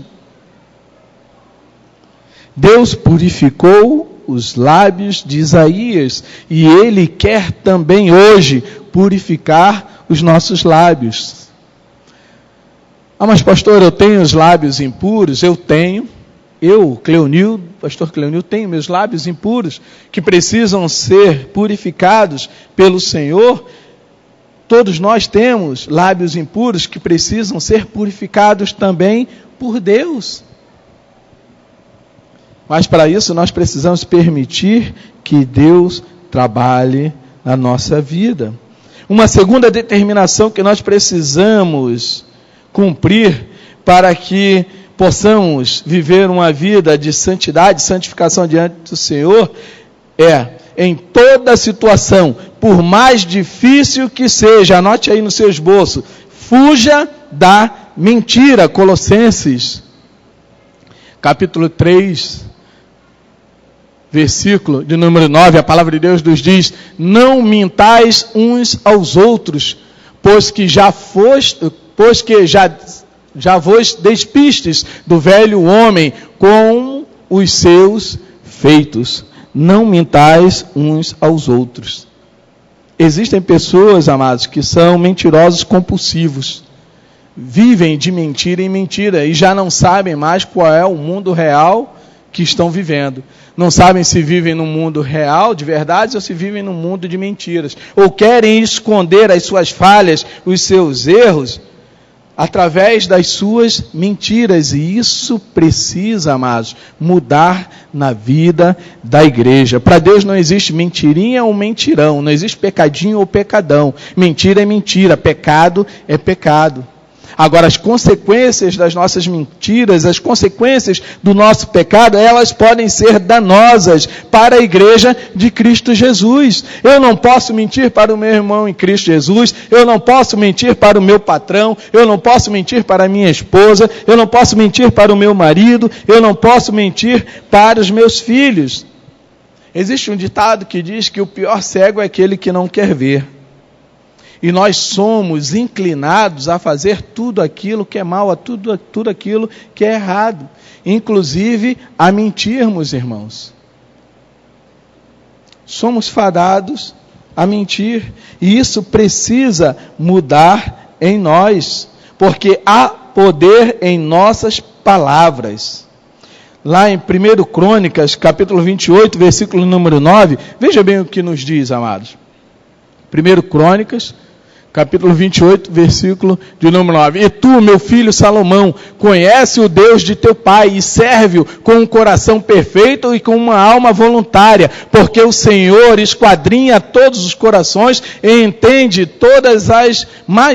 Deus purificou os lábios de Isaías e Ele quer também hoje purificar os nossos lábios. Ah, mas pastor, eu tenho os lábios impuros? Eu tenho. Eu, Cleonil, pastor Cleonil, tenho meus lábios impuros que precisam ser purificados pelo Senhor. Todos nós temos lábios impuros que precisam ser purificados também por Deus. Mas para isso nós precisamos permitir que Deus trabalhe na nossa vida. Uma segunda determinação que nós precisamos cumprir para que possamos viver uma vida de santidade, santificação diante do Senhor, é, em toda situação, por mais difícil que seja, anote aí no seu esboço, fuja da mentira. Colossenses, capítulo 3, versículo de número 9, a palavra de Deus nos diz: não mintais uns aos outros, pois que já vos despistes do velho homem com os seus feitos. Não mintais uns aos outros. Existem pessoas, amados, que são mentirosos compulsivos. Vivem de mentira em mentira e já não sabem mais qual é o mundo real que estão vivendo. Não sabem se vivem num mundo real, de verdades, ou se vivem num mundo de mentiras. Ou querem esconder as suas falhas, os seus erros, através das suas mentiras. E isso precisa, amados, mudar na vida da igreja. Para Deus não existe mentirinha ou mentirão, não existe pecadinho ou pecadão. Mentira é mentira, pecado é pecado. Agora, as consequências das nossas mentiras, as consequências do nosso pecado, elas podem ser danosas para a igreja de Cristo Jesus. Eu não posso mentir para o meu irmão em Cristo Jesus, eu não posso mentir para o meu patrão, eu não posso mentir para a minha esposa, eu não posso mentir para o meu marido, eu não posso mentir para os meus filhos. Existe um ditado que diz que o pior cego é aquele que não quer ver. E nós somos inclinados a fazer tudo aquilo que é mal, a tudo aquilo que é errado. Inclusive a mentirmos, irmãos. Somos fadados a mentir. E isso precisa mudar em nós. Porque há poder em nossas palavras. Lá em 1 Crônicas, capítulo 28, versículo número 9. Veja bem o que nos diz, amados. 1 Crônicas, capítulo 28, versículo de número 9. E tu, meu filho Salomão, conhece o Deus de teu pai e serve-o com um coração perfeito e com uma alma voluntária, porque o Senhor esquadrinha todos os corações e entende todas as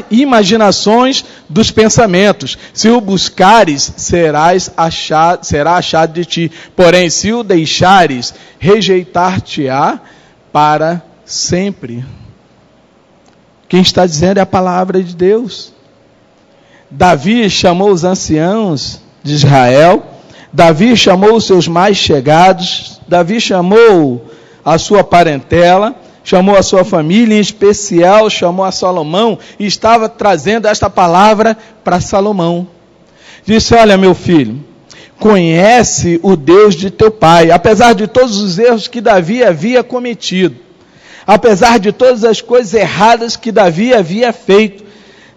imaginações dos pensamentos. Se o buscares, será achado de ti. Porém, se o deixares, rejeitar-te-á para sempre. Quem está dizendo é a palavra de Deus. Davi chamou os anciãos de Israel, Davi chamou os seus mais chegados, Davi chamou a sua parentela, chamou a sua família, em especial chamou a Salomão, e estava trazendo esta palavra para Salomão. Disse: olha, meu filho, conhece o Deus de teu pai, apesar de todos os erros que Davi havia cometido, apesar de todas as coisas erradas que Davi havia feito.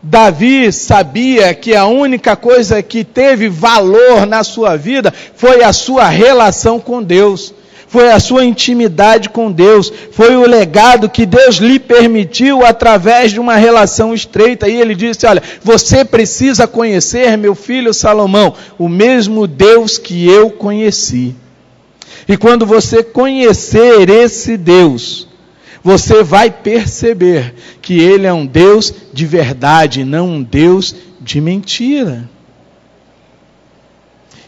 Davi sabia que a única coisa que teve valor na sua vida foi a sua relação com Deus, foi a sua intimidade com Deus, foi o legado que Deus lhe permitiu através de uma relação estreita. E ele disse: olha, você precisa conhecer, meu filho Salomão, o mesmo Deus que eu conheci. E quando você conhecer esse Deus, você vai perceber que Ele é um Deus de verdade, não um Deus de mentira.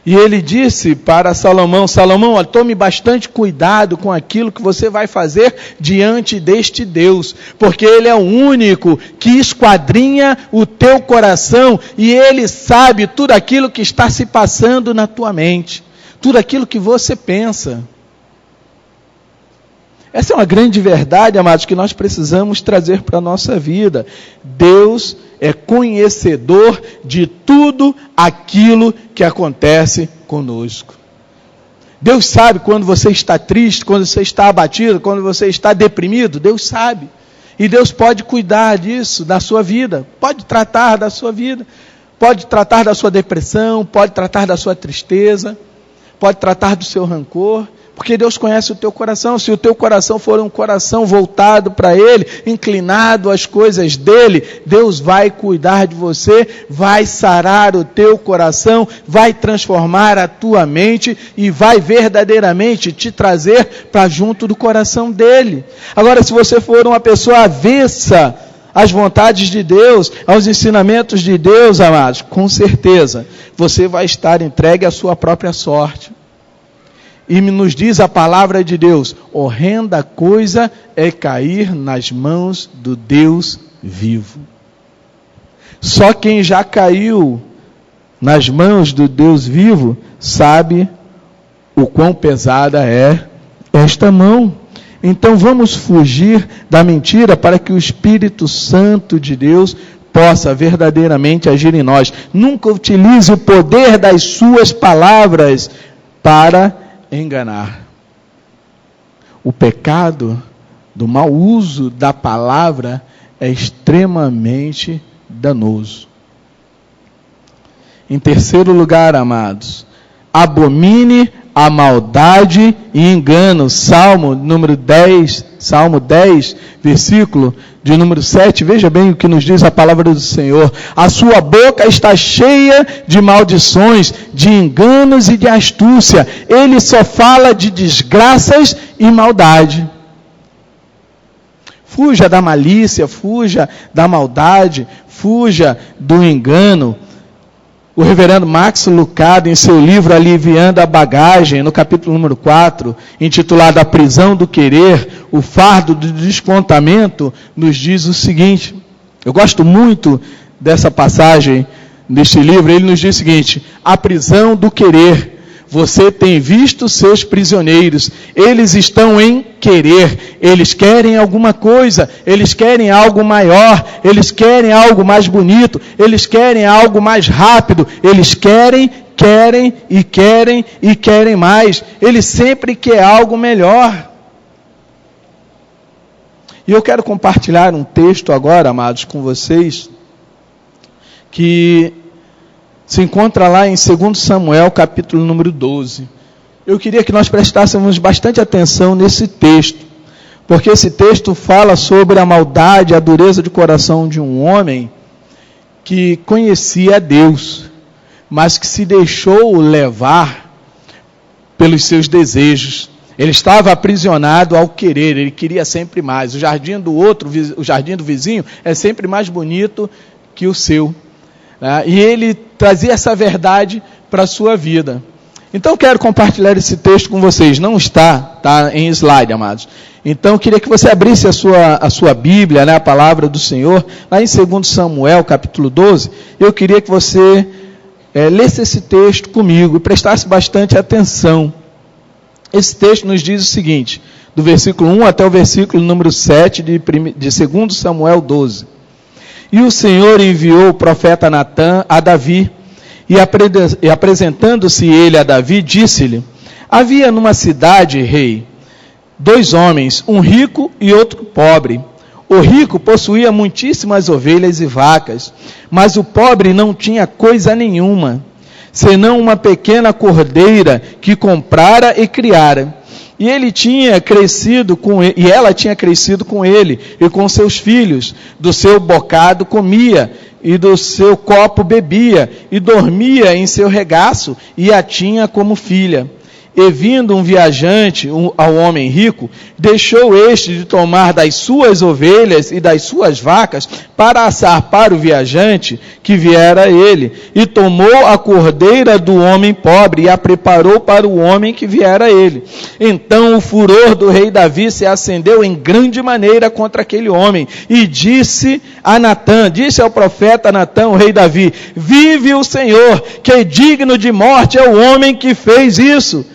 E ele disse para Salomão: Salomão, olha, tome bastante cuidado com aquilo que você vai fazer diante deste Deus, porque Ele é o único que esquadrinha o teu coração e Ele sabe tudo aquilo que está se passando na tua mente, tudo aquilo que você pensa. Essa é uma grande verdade, amados, que nós precisamos trazer para a nossa vida. Deus é conhecedor de tudo aquilo que acontece conosco. Deus sabe quando você está triste, quando você está abatido, quando você está deprimido. Deus sabe. E Deus pode cuidar disso, da sua vida. Pode tratar da sua vida. Pode tratar da sua depressão, pode tratar da sua tristeza, pode tratar do seu rancor. Porque Deus conhece o teu coração. Se o teu coração for um coração voltado para Ele, inclinado às coisas dEle, Deus vai cuidar de você, vai sarar o teu coração, vai transformar a tua mente e vai verdadeiramente te trazer para junto do coração dEle. Agora, se você for uma pessoa avessa às vontades de Deus, aos ensinamentos de Deus, amados, com certeza, você vai estar entregue à sua própria sorte. E nos diz a palavra de Deus, horrenda coisa é cair nas mãos do Deus vivo. Só quem já caiu nas mãos do Deus vivo, sabe o quão pesada é esta mão. Então vamos fugir da mentira para que o Espírito Santo de Deus possa verdadeiramente agir em nós. Nunca utilize o poder das suas palavras para enganar. O pecado do mau uso da palavra é extremamente danoso. Em terceiro lugar, amados, abomine a maldade e engano. Salmo 10, versículo de número 7, veja bem o que nos diz a palavra do Senhor. A sua boca está cheia de maldições, de enganos e de astúcia. Ele só fala de desgraças e maldade. Fuja da malícia, fuja da maldade, fuja do engano. O reverendo Max Lucado, em seu livro Aliviando a Bagagem, no capítulo número 4, intitulado A Prisão do Querer, o fardo do descontamento, nos diz o seguinte. Eu gosto muito dessa passagem deste livro. Ele nos diz o seguinte: a prisão do querer. Você tem visto seus prisioneiros, eles estão em querer, eles querem alguma coisa, eles querem algo maior, eles querem algo mais bonito, eles querem algo mais rápido, eles querem mais, ele sempre quer algo melhor. E eu quero compartilhar um texto agora, amados, com vocês, que se encontra lá em 2 Samuel, capítulo número 12. Eu queria que nós prestássemos bastante atenção nesse texto, porque esse texto fala sobre a maldade, a dureza de coração de um homem que conhecia Deus, mas que se deixou levar pelos seus desejos. Ele estava aprisionado ao querer, ele queria sempre mais. O jardim do vizinho é sempre mais bonito que o seu. E ele trazia essa verdade para a sua vida. Então eu quero compartilhar esse texto com vocês. Não está em slide, amados. Então eu queria que você abrisse a sua Bíblia, a palavra do Senhor, lá em 2 Samuel, capítulo 12. Eu queria que você lesse esse texto comigo e prestasse bastante atenção. Esse texto nos diz o seguinte, do versículo 1 até o versículo número 7 de 2 Samuel 12. E o Senhor enviou o profeta Natã a Davi, e apresentando-se ele a Davi, disse-lhe: havia numa cidade, rei, 2 homens, um rico e outro pobre. O rico possuía muitíssimas ovelhas e vacas, mas o pobre não tinha coisa nenhuma, senão uma pequena cordeira que comprara e criara. E ela tinha crescido com ele e com seus filhos. Do seu bocado comia, e do seu copo bebia, e dormia em seu regaço, e a tinha como filha. E vindo um viajante ao homem rico, deixou este de tomar das suas ovelhas e das suas vacas para assar para o viajante que viera a ele. E tomou a cordeira do homem pobre e a preparou para o homem que viera a ele. Então o furor do rei Davi se acendeu em grande maneira contra aquele homem. E disse ao profeta Natã, o rei Davi: vive o Senhor, que é digno de morte é o homem que fez isso.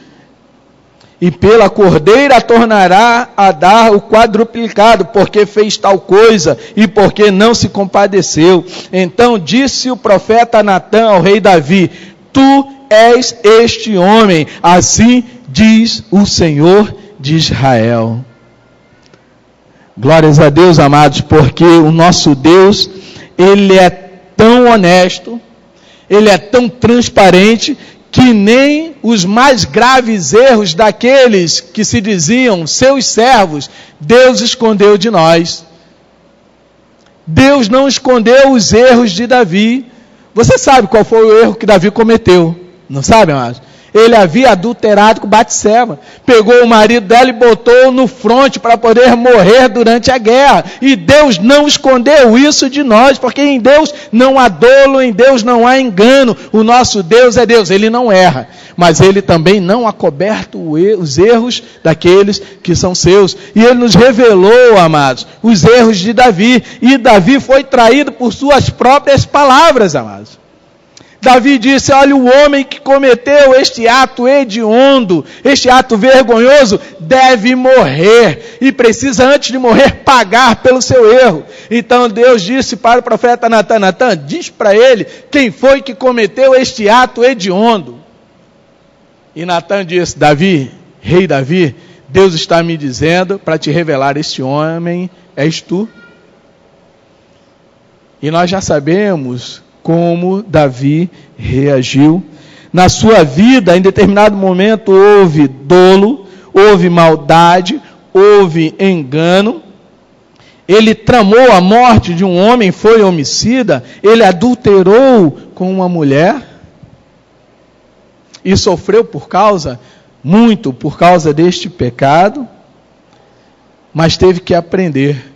E pela cordeira tornará a dar o quadruplicado, porque fez tal coisa, e porque não se compadeceu. Então disse o profeta Natã ao rei Davi: tu és este homem. Assim diz o Senhor de Israel. Glórias a Deus, amados, porque o nosso Deus, Ele é tão honesto, Ele é tão transparente, que nem os mais graves erros daqueles que se diziam seus servos, Deus escondeu de nós. Deus não escondeu os erros de Davi. Você sabe qual foi o erro que Davi cometeu, não sabe, amados? Ele havia adulterado com Batseba, pegou o marido dela e botou no fronte para poder morrer durante a guerra, e Deus não escondeu isso de nós, porque em Deus não há dolo, em Deus não há engano. O nosso Deus é Deus, Ele não erra, mas Ele também não acoberta os erros daqueles que são seus, e Ele nos revelou, amados, os erros de Davi, e Davi foi traído por suas próprias palavras, amados. Davi disse: olha, o homem que cometeu este ato hediondo, este ato vergonhoso, deve morrer, e precisa, antes de morrer, pagar pelo seu erro. Então Deus disse para o profeta Natan: Natan, diz para ele quem foi que cometeu este ato hediondo. E Natan disse: Davi, rei Davi, Deus está me dizendo para te revelar: este homem és tu. E nós já sabemos como Davi reagiu. Na sua vida, em determinado momento, houve dolo, houve maldade, houve engano. Ele tramou a morte de um homem, foi homicida, ele adulterou com uma mulher, e sofreu muito por causa deste pecado, mas teve que aprender,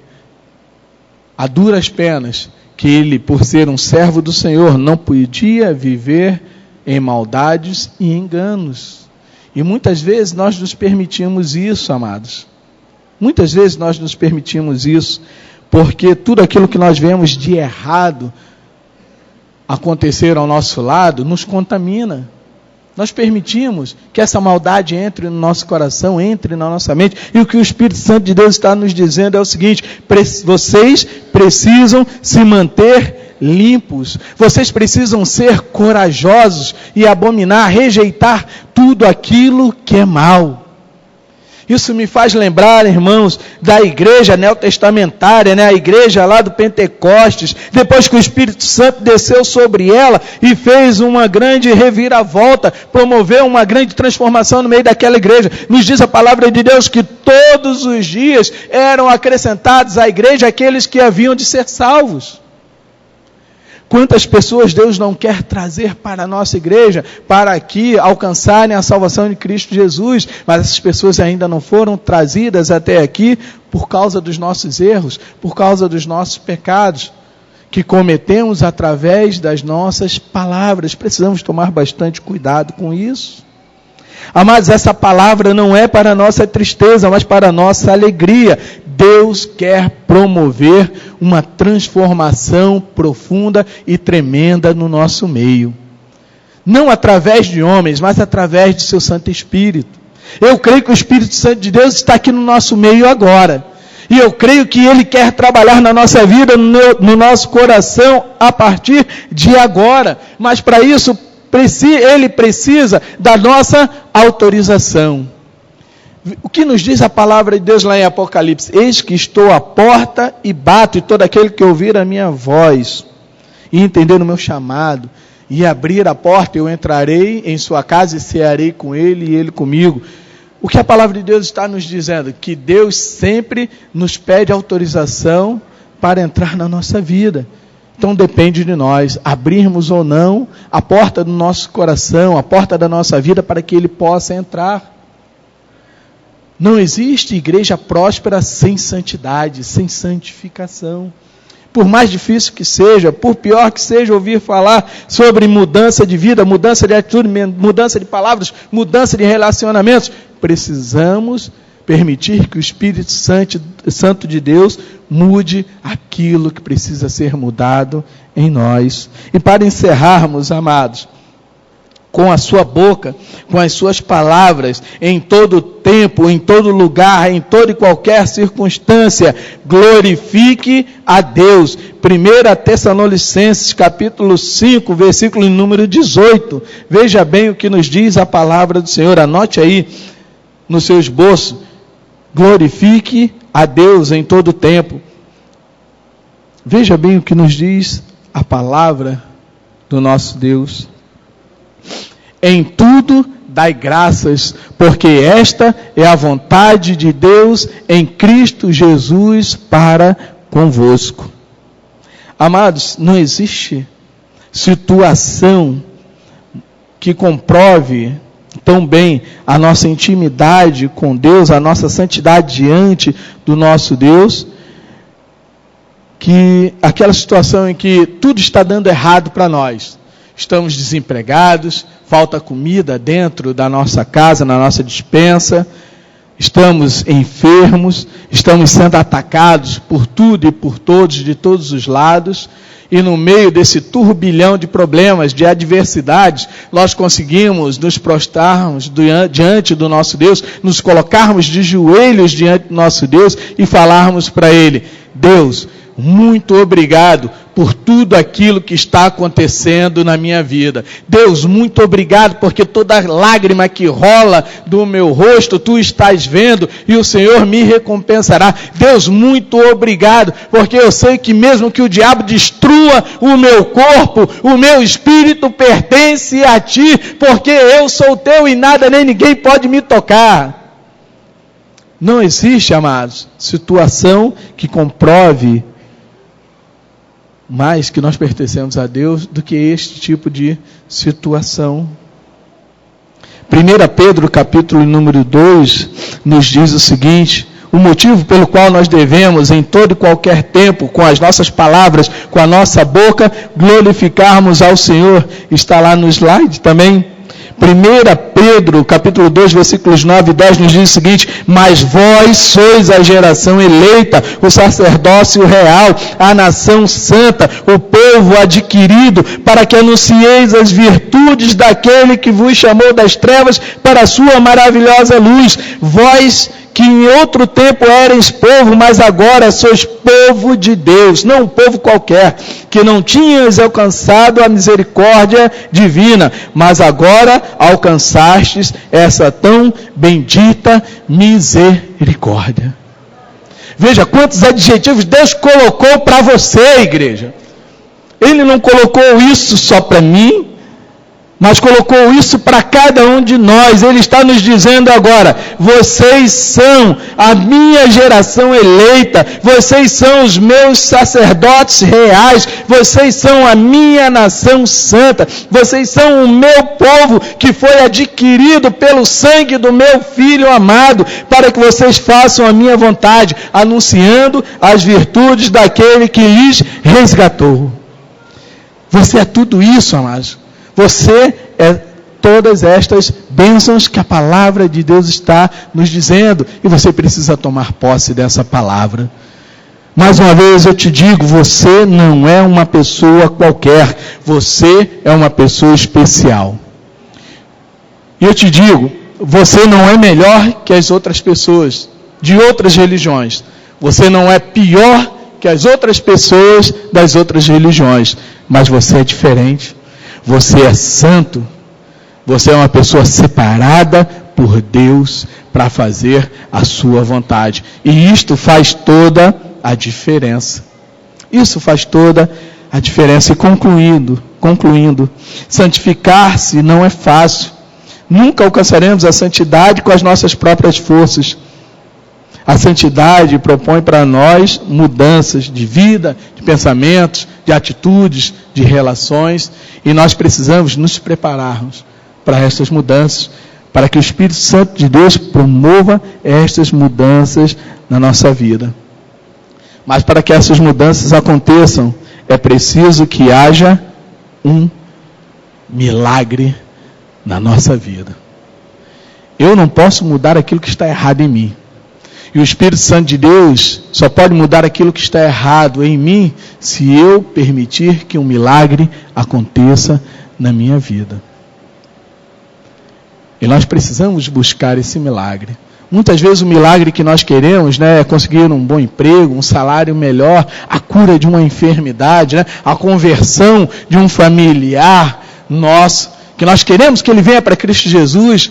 a duras penas, que ele, por ser um servo do Senhor, não podia viver em maldades e enganos. E muitas vezes nós nos permitimos isso, amados. Muitas vezes nós nos permitimos isso, porque tudo aquilo que nós vemos de errado acontecer ao nosso lado, nos contamina. Nós permitimos que essa maldade entre no nosso coração, entre na nossa mente, e o que o Espírito Santo de Deus está nos dizendo é o seguinte: vocês precisam se manter limpos, vocês precisam ser corajosos e abominar, rejeitar tudo aquilo que é mal. Isso me faz lembrar, irmãos, da igreja neotestamentária, a igreja lá do Pentecostes, depois que o Espírito Santo desceu sobre ela e fez uma grande reviravolta, promoveu uma grande transformação no meio daquela igreja. Nos diz a palavra de Deus que todos os dias eram acrescentados à igreja aqueles que haviam de ser salvos. Quantas pessoas Deus não quer trazer para a nossa igreja, para que alcançarem a salvação de Cristo Jesus, mas essas pessoas ainda não foram trazidas até aqui por causa dos nossos erros, por causa dos nossos pecados, que cometemos através das nossas palavras. Precisamos tomar bastante cuidado com isso. Amados, essa palavra não é para a nossa tristeza, mas para a nossa alegria. Deus quer promover uma transformação profunda e tremenda no nosso meio. Não através de homens, mas através de seu Santo Espírito. Eu creio que o Espírito Santo de Deus está aqui no nosso meio agora. E eu creio que Ele quer trabalhar na nossa vida, no nosso coração, a partir de agora. Mas para isso, Ele precisa da nossa autorização. O que nos diz a palavra de Deus lá em Apocalipse? Eis que estou à porta e bato, e todo aquele que ouvir a minha voz e entender o meu chamado e abrir a porta, eu entrarei em sua casa e cearei com ele e ele comigo. O que a palavra de Deus está nos dizendo? Que Deus sempre nos pede autorização para entrar na nossa vida. Então depende de nós abrirmos ou não a porta do nosso coração, a porta da nossa vida, para que Ele possa entrar. Não existe igreja próspera sem santidade, sem santificação. Por mais difícil que seja, por pior que seja ouvir falar sobre mudança de vida, mudança de atitude, mudança de palavras, mudança de relacionamentos, precisamos permitir que o Espírito Santo de Deus mude aquilo que precisa ser mudado em nós. E para encerrarmos, amados, com a sua boca, com as suas palavras, em todo tempo, em todo lugar, em toda e qualquer circunstância, glorifique a Deus. 1 Tessalonicenses, capítulo 5, versículo número 18. Veja bem o que nos diz a palavra do Senhor. Anote aí no seu esboço. Glorifique a Deus em todo tempo. Veja bem o que nos diz a palavra do nosso Deus. Em tudo dai graças, porque esta é a vontade de Deus em Cristo Jesus para convosco. Amados, não existe situação que comprove tão bem a nossa intimidade com Deus, a nossa santidade diante do nosso Deus, que aquela situação em que tudo está dando errado para nós. Estamos desempregados, falta comida dentro da nossa casa, na nossa despensa, estamos enfermos, estamos sendo atacados por tudo e por todos, de todos os lados, e no meio desse turbilhão de problemas, de adversidades, nós conseguimos nos prostrarmos diante do nosso Deus, nos colocarmos de joelhos diante do nosso Deus e falarmos para Ele: Deus, muito obrigado por tudo aquilo que está acontecendo na minha vida. Deus, muito obrigado porque toda lágrima que rola do meu rosto, Tu estás vendo e o Senhor me recompensará. Deus, muito obrigado porque eu sei que mesmo que o diabo destrua o meu corpo, o meu espírito pertence a Ti, porque eu sou Teu e nada nem ninguém pode me tocar. Não existe, amados, situação que comprove mais que nós pertencemos a Deus do que este tipo de situação. 1 Pedro capítulo número 2 nos diz o seguinte: o motivo pelo qual nós devemos em todo e qualquer tempo, com as nossas palavras, com a nossa boca, glorificarmos ao Senhor, está lá no slide também. 1 Pedro, capítulo 2, versículos 9 e 10, nos diz o seguinte: mas vós sois a geração eleita, o sacerdócio real, a nação santa, o povo adquirido, para que anuncieis as virtudes daquele que vos chamou das trevas para a sua maravilhosa luz. Vós que em outro tempo erais povo, mas agora sois povo de Deus, não um povo qualquer, que não tinhas alcançado a misericórdia divina, mas agora alcançastes essa tão bendita misericórdia. Veja quantos adjetivos Deus colocou para você, igreja. Ele não colocou isso só para mim, mas colocou isso para cada um de nós. Ele está nos dizendo agora: vocês são a minha geração eleita, vocês são os meus sacerdotes reais, vocês são a minha nação santa, vocês são o meu povo que foi adquirido pelo sangue do meu Filho amado, para que vocês façam a minha vontade, anunciando as virtudes daquele que lhes resgatou. Você é tudo isso, amados. Você é todas estas bênçãos que a palavra de Deus está nos dizendo, e você precisa tomar posse dessa palavra. Mais uma vez eu te digo, você não é uma pessoa qualquer, você é uma pessoa especial. E eu te digo, você não é melhor que as outras pessoas de outras religiões, você não é pior que as outras pessoas das outras religiões, mas você é diferente. Você é santo, você é uma pessoa separada por Deus para fazer a sua vontade. E isto faz toda a diferença. Isso faz toda a diferença. E concluindo, santificar-se não é fácil. Nunca alcançaremos a santidade com as nossas próprias forças. A santidade propõe para nós mudanças de vida, de pensamentos, de atitudes, de relações, e nós precisamos nos prepararmos para estas mudanças, para que o Espírito Santo de Deus promova estas mudanças na nossa vida. Mas para que essas mudanças aconteçam, é preciso que haja um milagre na nossa vida. Eu não posso mudar aquilo que está errado em mim. E o Espírito Santo de Deus só pode mudar aquilo que está errado em mim se eu permitir que um milagre aconteça na minha vida. E nós precisamos buscar esse milagre. Muitas vezes o milagre que nós queremos, né, é conseguir um bom emprego, um salário melhor, a cura de uma enfermidade, né, a conversão de um familiar nosso, que nós queremos que ele venha para Cristo Jesus.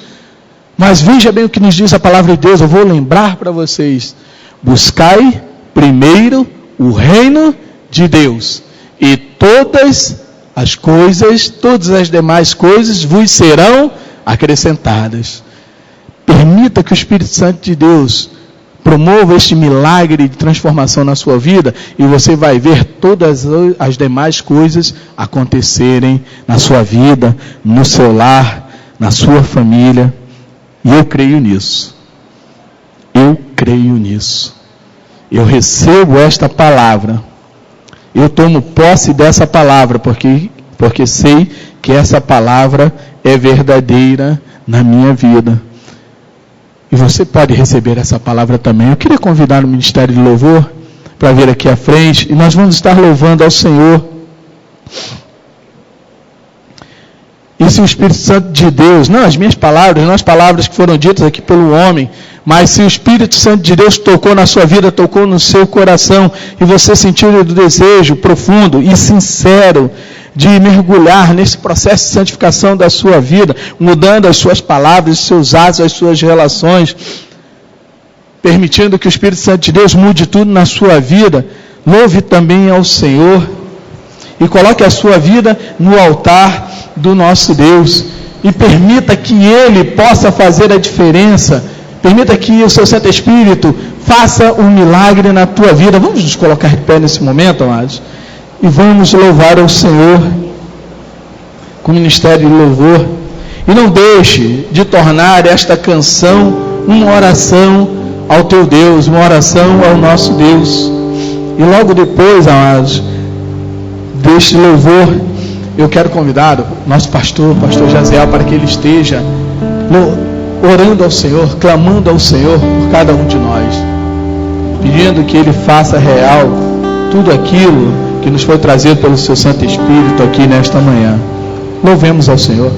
Mas veja bem o que nos diz a palavra de Deus. Eu vou lembrar para vocês: buscai primeiro o reino de Deus, e todas as demais coisas vos serão acrescentadas. Permita que o Espírito Santo de Deus promova este milagre de transformação na sua vida, e você vai ver todas as demais coisas acontecerem na sua vida, no seu lar, na sua família. E eu creio nisso. Eu creio nisso. Eu recebo esta palavra. Eu tomo posse dessa palavra, porque sei que essa palavra é verdadeira na minha vida. E você pode receber essa palavra também. Eu queria convidar o Ministério de Louvor para vir aqui à frente, e nós vamos estar louvando ao Senhor. E se o Espírito Santo de Deus, não as minhas palavras, não as palavras que foram ditas aqui pelo homem, mas se o Espírito Santo de Deus tocou na sua vida, tocou no seu coração, e você sentiu o desejo profundo e sincero de mergulhar nesse processo de santificação da sua vida, mudando as suas palavras, os seus atos, as suas relações, permitindo que o Espírito Santo de Deus mude tudo na sua vida, louve também ao Senhor e coloque a sua vida no altar do nosso Deus, e permita que Ele possa fazer a diferença. Permita que o seu Santo Espírito faça um milagre na tua vida. Vamos nos colocar de pé nesse momento, amados, e vamos louvar ao Senhor com o ministério de louvor. E não deixe de tornar esta canção uma oração ao teu Deus, uma oração ao nosso Deus. E logo depois, amados, deste louvor, eu quero convidar o nosso pastor Jaziel, para que ele esteja orando ao Senhor, clamando ao Senhor por cada um de nós, pedindo que Ele faça real tudo aquilo que nos foi trazido pelo seu Santo Espírito aqui nesta manhã. Louvemos ao Senhor.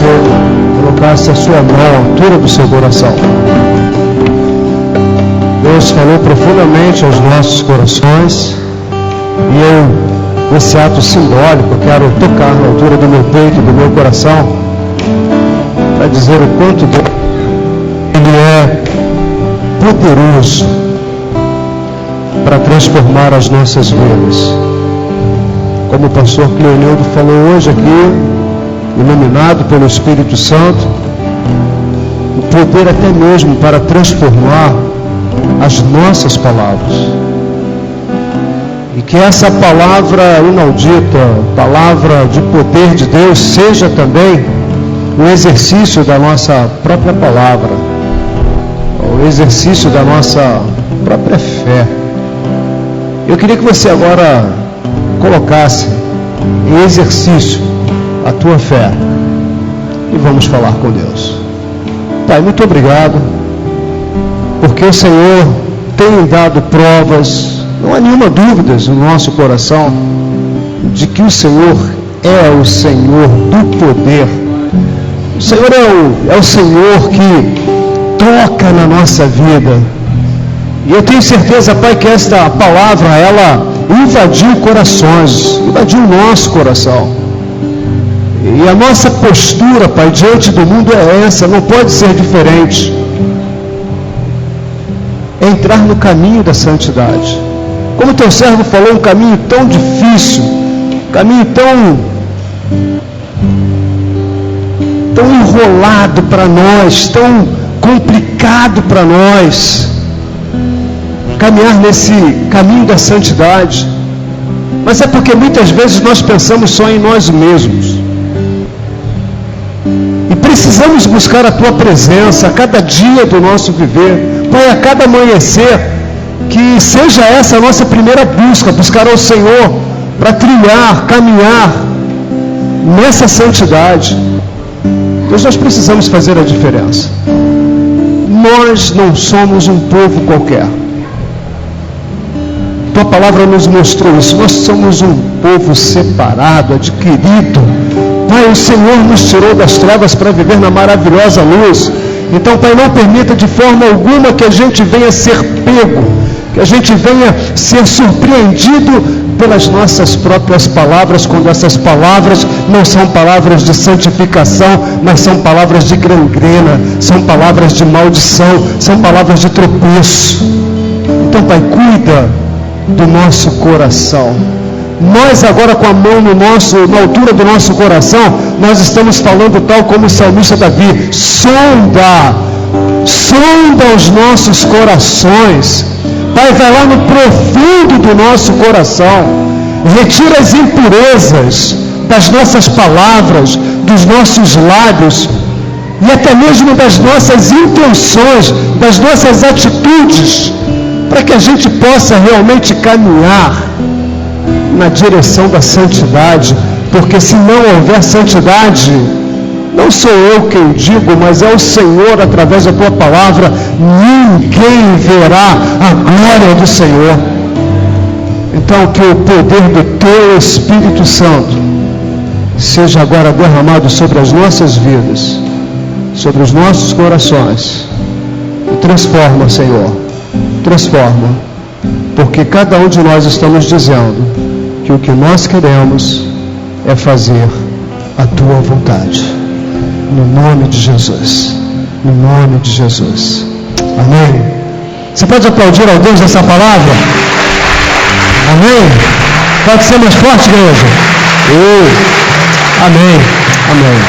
você colocasse a sua mão à altura do seu coração. Deus falou profundamente aos nossos corações e eu, nesse ato simbólico, quero tocar na altura do meu peito, do meu coração, para dizer o quanto Deus Ele é poderoso para transformar as nossas vidas. Como o pastor Cleonildo falou hoje aqui, iluminado pelo Espírito Santo, o poder até mesmo para transformar as nossas palavras. E que essa palavra inaudita, palavra de poder de Deus, seja também o exercício da nossa própria palavra, o exercício da nossa própria fé. Eu queria que você agora colocasse em exercício a tua fé e vamos falar com Deus. Pai, muito obrigado, porque o Senhor tem dado provas, não há nenhuma dúvida no nosso coração de que o Senhor é o Senhor do poder. O Senhor é o Senhor que toca na nossa vida. E eu tenho certeza, Pai, que esta palavra, ela invadiu corações, invadiu o nosso coração. E a nossa postura, Pai, diante do mundo é essa, não pode ser diferente. É entrar no caminho da santidade. Como teu servo falou, um caminho tão difícil, um caminho tão enrolado para nós, tão complicado para nós, caminhar nesse caminho da santidade. Mas é porque muitas vezes nós pensamos só em nós mesmos. E precisamos buscar a tua presença a cada dia do nosso viver. Pai, a cada amanhecer, que seja essa a nossa primeira busca, buscar ao Senhor para trilhar, caminhar nessa santidade. Deus, nós precisamos fazer a diferença. Nós não somos um povo qualquer. Tua palavra nos mostrou isso. Nós somos um povo separado, adquirido. Pai, o Senhor nos tirou das trevas para viver na maravilhosa luz. Então, Pai, não permita de forma alguma que a gente venha ser pego, que a gente venha ser surpreendido pelas nossas próprias palavras, quando essas palavras não são palavras de santificação, mas são palavras de gangrena, são palavras de maldição, são palavras de tropeço. Então, Pai, cuida do nosso coração. Nós agora, com a mão na altura do nosso coração, nós estamos falando tal como o salmista Davi: sonda os nossos corações. Pai, vai lá no profundo do nosso coração, retira as impurezas das nossas palavras, dos nossos lábios e até mesmo das nossas intenções, das nossas atitudes, para que a gente possa realmente caminhar na direção da santidade, porque se não houver santidade, não sou eu quem digo, mas é o Senhor através da tua palavra, ninguém verá a glória do Senhor. Então, que o poder do teu Espírito Santo seja agora derramado sobre as nossas vidas, sobre os nossos corações, e transforma, Senhor, transforma, porque cada um de nós estamos dizendo que o que nós queremos é fazer a tua vontade. No nome de Jesus. No nome de Jesus. Amém. Você pode aplaudir ao Deus essa palavra? Amém. Pode ser mais forte, igreja? Amém. Amém.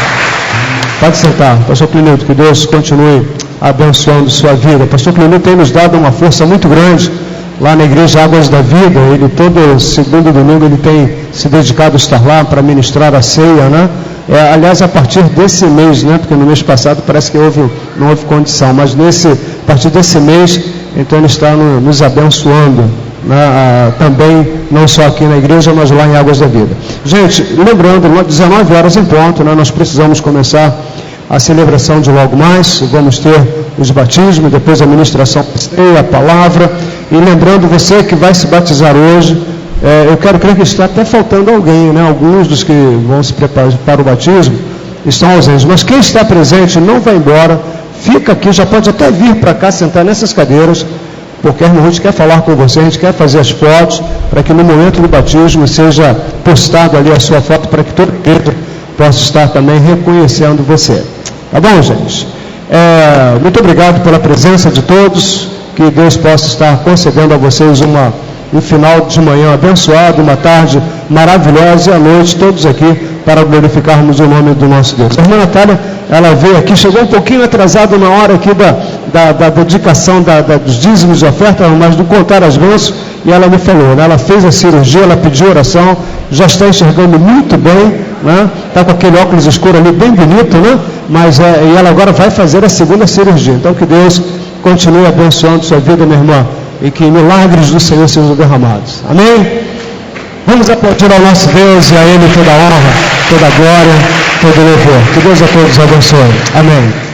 Pode sentar. Pastor Cleonildo, que Deus continue abençoando sua vida. Pastor Cleonildo tem nos dado uma força muito grande lá na igreja Águas da Vida. Ele todo segundo domingo ele tem se dedicado a estar lá para ministrar a ceia, né? Aliás, a partir desse mês, né? Porque no mês passado parece que não houve condição, mas a partir desse mês, então ele está nos abençoando, né? Também, não só aqui na igreja, mas lá em Águas da Vida. Gente, lembrando, 19 horas em ponto, né? Nós precisamos começar a celebração de logo mais. Vamos ter os batismos, depois a ministração, a palavra. E lembrando você que vai se batizar hoje, eu quero crer que está até faltando alguém, né? Alguns dos que vão se preparar para o batismo, estão ausentes. Mas quem está presente não vai embora, fica aqui, já pode até vir para cá, sentar nessas cadeiras, porque a irmã Ruth quer falar com você, a gente quer fazer as fotos, para que no momento do batismo seja postado ali a sua foto, para que todo mundo possa estar também reconhecendo você. Tá bom, gente? Muito obrigado pela presença de todos, que Deus possa estar concedendo a vocês um final de manhã abençoado, uma tarde maravilhosa e à noite todos aqui para glorificarmos o nome do nosso Deus. A irmã Natália, ela veio aqui, chegou um pouquinho atrasada na hora aqui da dedicação dos dízimos de oferta, mas do contar as bênçãos, e ela me falou, né? Ela fez a cirurgia, ela pediu oração, já está enxergando muito bem, né? Está com aquele óculos escuro ali bem bonito, né? Mas e ela agora vai fazer a segunda cirurgia. Então que Deus continue abençoando sua vida, minha irmã, e que milagres do Senhor sejam derramados. Amém? Vamos aplaudir ao nosso Deus e a Ele toda a honra, toda a glória, todo o louvor. Que Deus a todos abençoe. Amém.